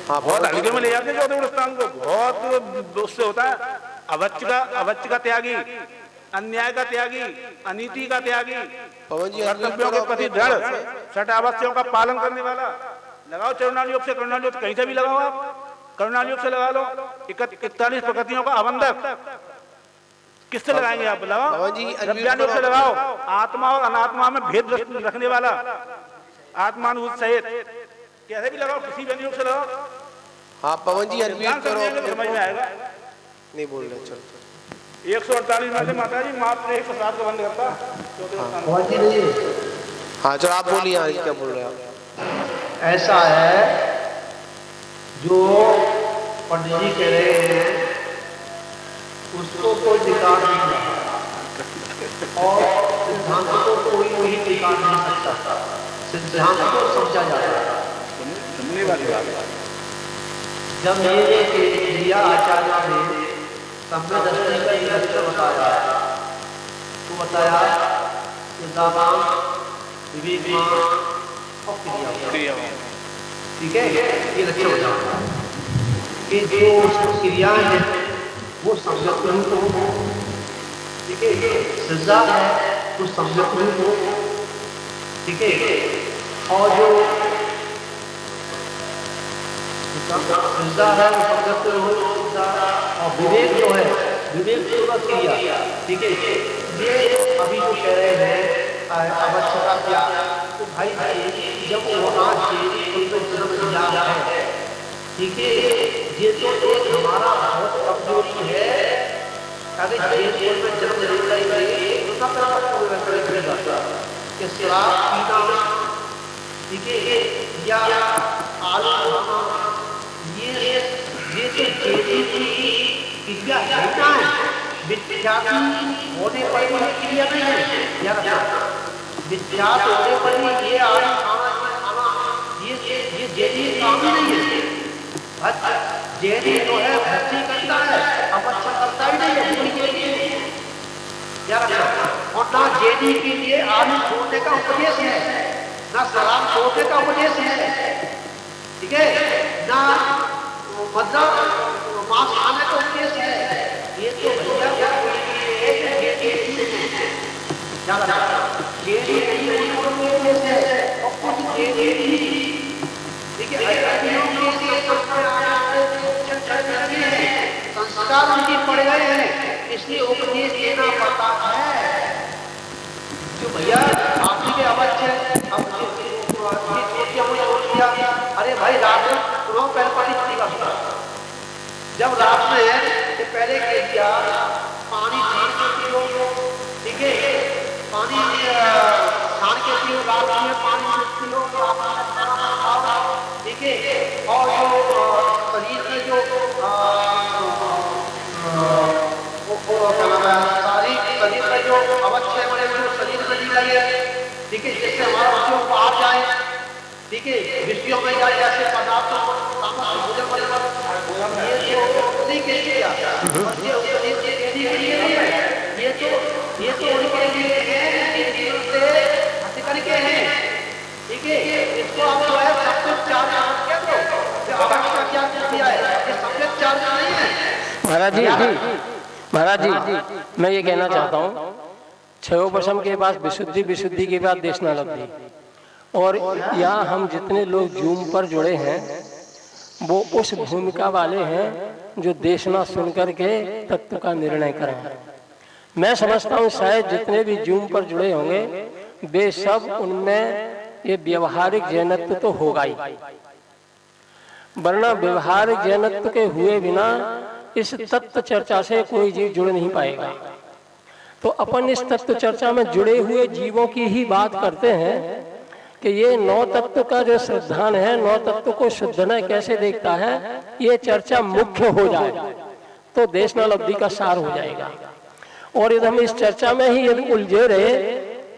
S1: हाँ, बहुत हल्के में ले जाते हैं चौथे स्थान को, बहुत उससे होता है। अवच्य का त्यागी, अन्याय का त्यागी, अनीति का त्यागी,
S3: पवन जी
S1: कर्तव्यों के प्रति दृढ़, 6 आवश्यकों का पालन करने वाला। लगाओ चरणालयोग से, कर्णालयोग कहीं से भी लगाओ, आप कर्णालयोग से लगा लो। 41 प्रकृतियों का अवंदक किससे लगाएंगे आप? लगाओ रव्यानुयोग से लगाओ। आत्मा और अनात्मा में भेद रखने वाला, आत्मानुभूत सहित, कैसे भी लगाओ, किसी भी अनुयोग से लगाओ।
S3: हाँ पवन जी अनम्यूट करो,
S1: समझ में आएगा।
S3: नहीं बोल रहे, चलो
S1: 148 में से माता जी मात्र 1 प्रसाद का बंद करता।
S3: हाँ चलो आप बोलिए, आज क्या बोल रहे हैं आप?
S5: ऐसा है जो पंडित जी कह रहे हैं उसको कोई निकाल नहीं रहा, और सिद्धांत को कोई भी निकाल नहीं सकता। सिद्धांत को समझा जाता है।
S1: सुनने वाली बात है।
S5: जब ये क्रिया आचार्य ने सम्यक दृष्टि का एक लक्ष्य बताया, तो बताया सिद्धांत, विवेकवान और क्रियावान। ठीक है, ये लक्ष्य बताया कि जो क्रियाएं हैं वो सम्यक रूप हो, ठीक है, सजा है तो सम्यक रूप हो, ठीक है, और जो सजा है वो सम्यक रूप हो, और विवेक जो है विवेक पूर्वक क्रिया, ठीक है। ये अभी जो कह रहे हैं अवच्छता क्या, तो भाई जब वहाँ से उनको जन्म दिया है, ठीक है, ये तो एक हमारा बहुत कमजोरी है। अगर ये में जन्म लेता ही नहीं तो सब तरह कि शराब पीना, ठीक है, या आलू खाना, ये तो क्रिया है ना, विख्यात होने पर ही क्रिया नहीं है। विख्यात होने पर ही ये आलू खाना ये काम ही नहीं है। जेडी जो है भक्ति करता है, अवच्छा करता ही नहीं है, और ना जेडी के लिए आलू छोड़ने का उपदेश है, ना शराब छोड़ने का उपदेश है, ठीक है, ना मतलब मांस खाने का उपदेश है। ये तो भैया जेडी नहीं है, और कुछ जेडी, ठीक है, संस्कार उनके पड़ गए हैं, इसलिए उपदेश देना पड़ता है। जो भैया आपकी के अवश्य अरे भाई रात में सुनो, पहले पानी जब रात में है तो पहले कह दिया पानी पियो, ठीक है, पानी छान के पियो, रात में पानी पियो, ठीक है, और जो शरीर में जो सारी शरीर में जो अवश्य बड़े जो शरीर में नहीं लगे, ठीक है, जिससे हमारा विषयों को बाहर जाए, ठीक है, विषयों में जाए ऐसे पदार्थों को भोजन परिवर्तन ये तो उन्हीं के लिए ये तो उनके लिए है से हट करके हैं, ठीक है। इसको आप जो है सब्जेक्ट चार्ज कह दो, क्या दिया है, ये सब्जेक्ट चार्ज नहीं है।
S2: महाराज जी मैं ये कहना चाहता हूँ, क्षयोपशम के बाद विशुद्धि, विशुद्धि के बाद देशनालब्धि, और यहाँ हम जितने लोग जूम पर जुड़े हैं वो उस भूमिका वाले हैं जो देशना सुन करके तत्व का निर्णय करें। मैं समझता हूँ शायद जितने भी जूम पर जुड़े होंगे वे सब उनमें ये व्यवहारिक जैनत्व तो होगा ही, वरना व्यवहारिक जैनत्व के हुए बिना इस तत्व चर्चा से कोई जीव जुड़ नहीं पाएगा। तो अपन इस तत्व चर्चा में जुड़े हुए जीवों की ही बात करते हैं कि ये नौ तत्व का जो श्रद्धान है, नौ तत्व को शुद्धना कैसे देखता है, ये चर्चा मुख्य हो जाए तो देशनालब्धि का सार हो जाएगा। और यदि हम इस चर्चा में ही यदि उलझे रहे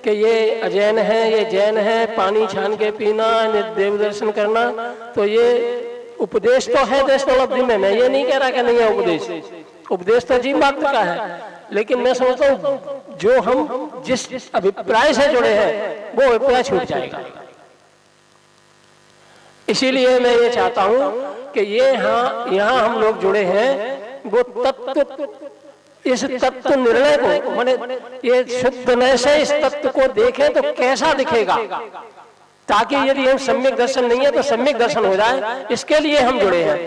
S2: कि ये अजैन है, ये जैन है, पानी छान के पीना, देव दर्शन करना, तो ये उपदेश तो है देशनालब्धि में, मैं ये नहीं कह रहा कि नहीं है उपदेश, उपदेश तो जीव मात्र का है, लेकिन मैं समझता हूँ जो हम जिस अभिप्राय से जुड़े हैं वो अभिप्राय छूट जाएगा। इसीलिए मैं ये चाहता हूँ कि ये यहाँ हम लोग जुड़े हैं वो तत्व, इस तत्व निर्णय को, माने ये शुद्ध नय से इस तत्व को देखें तो कैसा दिखेगा, ताकि यदि हम सम्यक दर्शन नहीं है तो सम्यक दर्शन हो जाए, इसके लिए हम जुड़े हैं।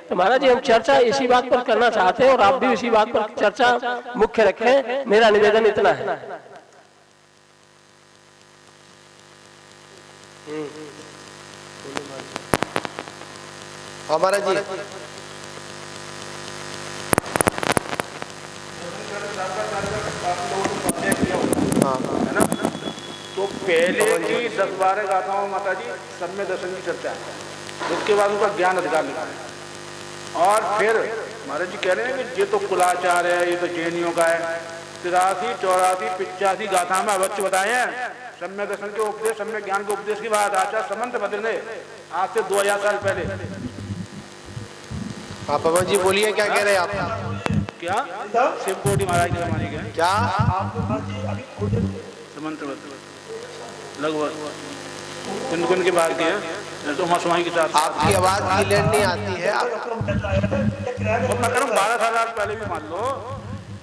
S2: तो महाराज जी हम चर्चा इसी बात पर करना चाहते हैं और आप भी इसी बात पर चर्चा मुख्य रखें, मेरा निवेदन इतना है।
S3: हमारा जी
S1: है ना, तो पहले की 10-12 गाथाओं माता जी सब में दर्शन की चर्चा है, उसके बाद उनका ज्ञान अधिकार लिखा है। और फिर महाराज जी कह रहे हैं कि ये तो कुलाचार है, ये तो जैनियों का है। 83, 84, 85 गाथा में अवश्य बताए हैं सम्यक दर्शन के उपदेश, सम्यक ज्ञान के उपदेश की बात आचार्य समंत बदलने आज से 2000 साल पहले।
S3: आप पवन जी बोलिए, क्या कह रहे हैं आप?
S1: क्या शिवकोटि महाराज के जमाने के
S3: क्या
S1: समंत लगभग कुंद के बाद के तो मसवाई के साथ।
S3: आपकी आवाज क्लियर नहीं आती है।
S1: मैं करूँ 12 साल पहले भी मान लो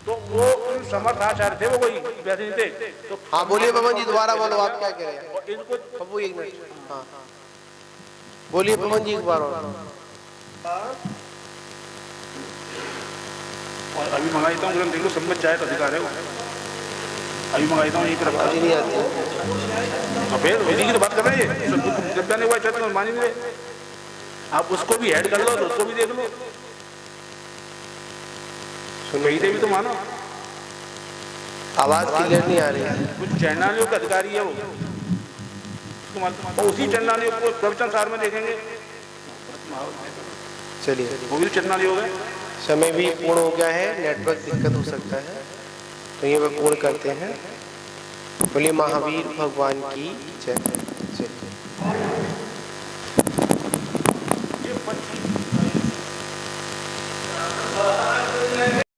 S1: तो वो समर्थ आचार्य थे, वो कोई वैसे नहीं थे। तो
S3: हाँ बोलिए पवन जी, दोबारा बोलो, आप क्या कह रहे हैं?
S1: इनको
S3: बब्बू एक मिनट, हाँ बोलिए पवन जी एक बार
S1: और अभी मंगाता हूँ, देख लो सम्मत चाहे तो अधिकार है वो। अभी मंगाता हूँ, यही तरफ
S3: नहीं आती
S1: तो फिर विधि की तो बात कर रहे हैं, जब जाने हुआ चाहते मान ही नहीं, आप उसको भी ऐड कर लो तो उसको भी देख लो, सुनवाई देवी तो मानो।
S3: आवाज क्लियर नहीं आ रही है।
S1: कुछ चैनालियों का अधिकारी है वो, तो उसी चैनालियों को प्रवचन सार में देखेंगे।
S3: चलिए,
S1: वो भी चैनाली हो गए।
S3: समय भी पूर्ण हो गया है, नेटवर्क दिक्कत हो सकता है, तो ये पूर्ण करते हैं। बोलिए महावीर भगवान की जय।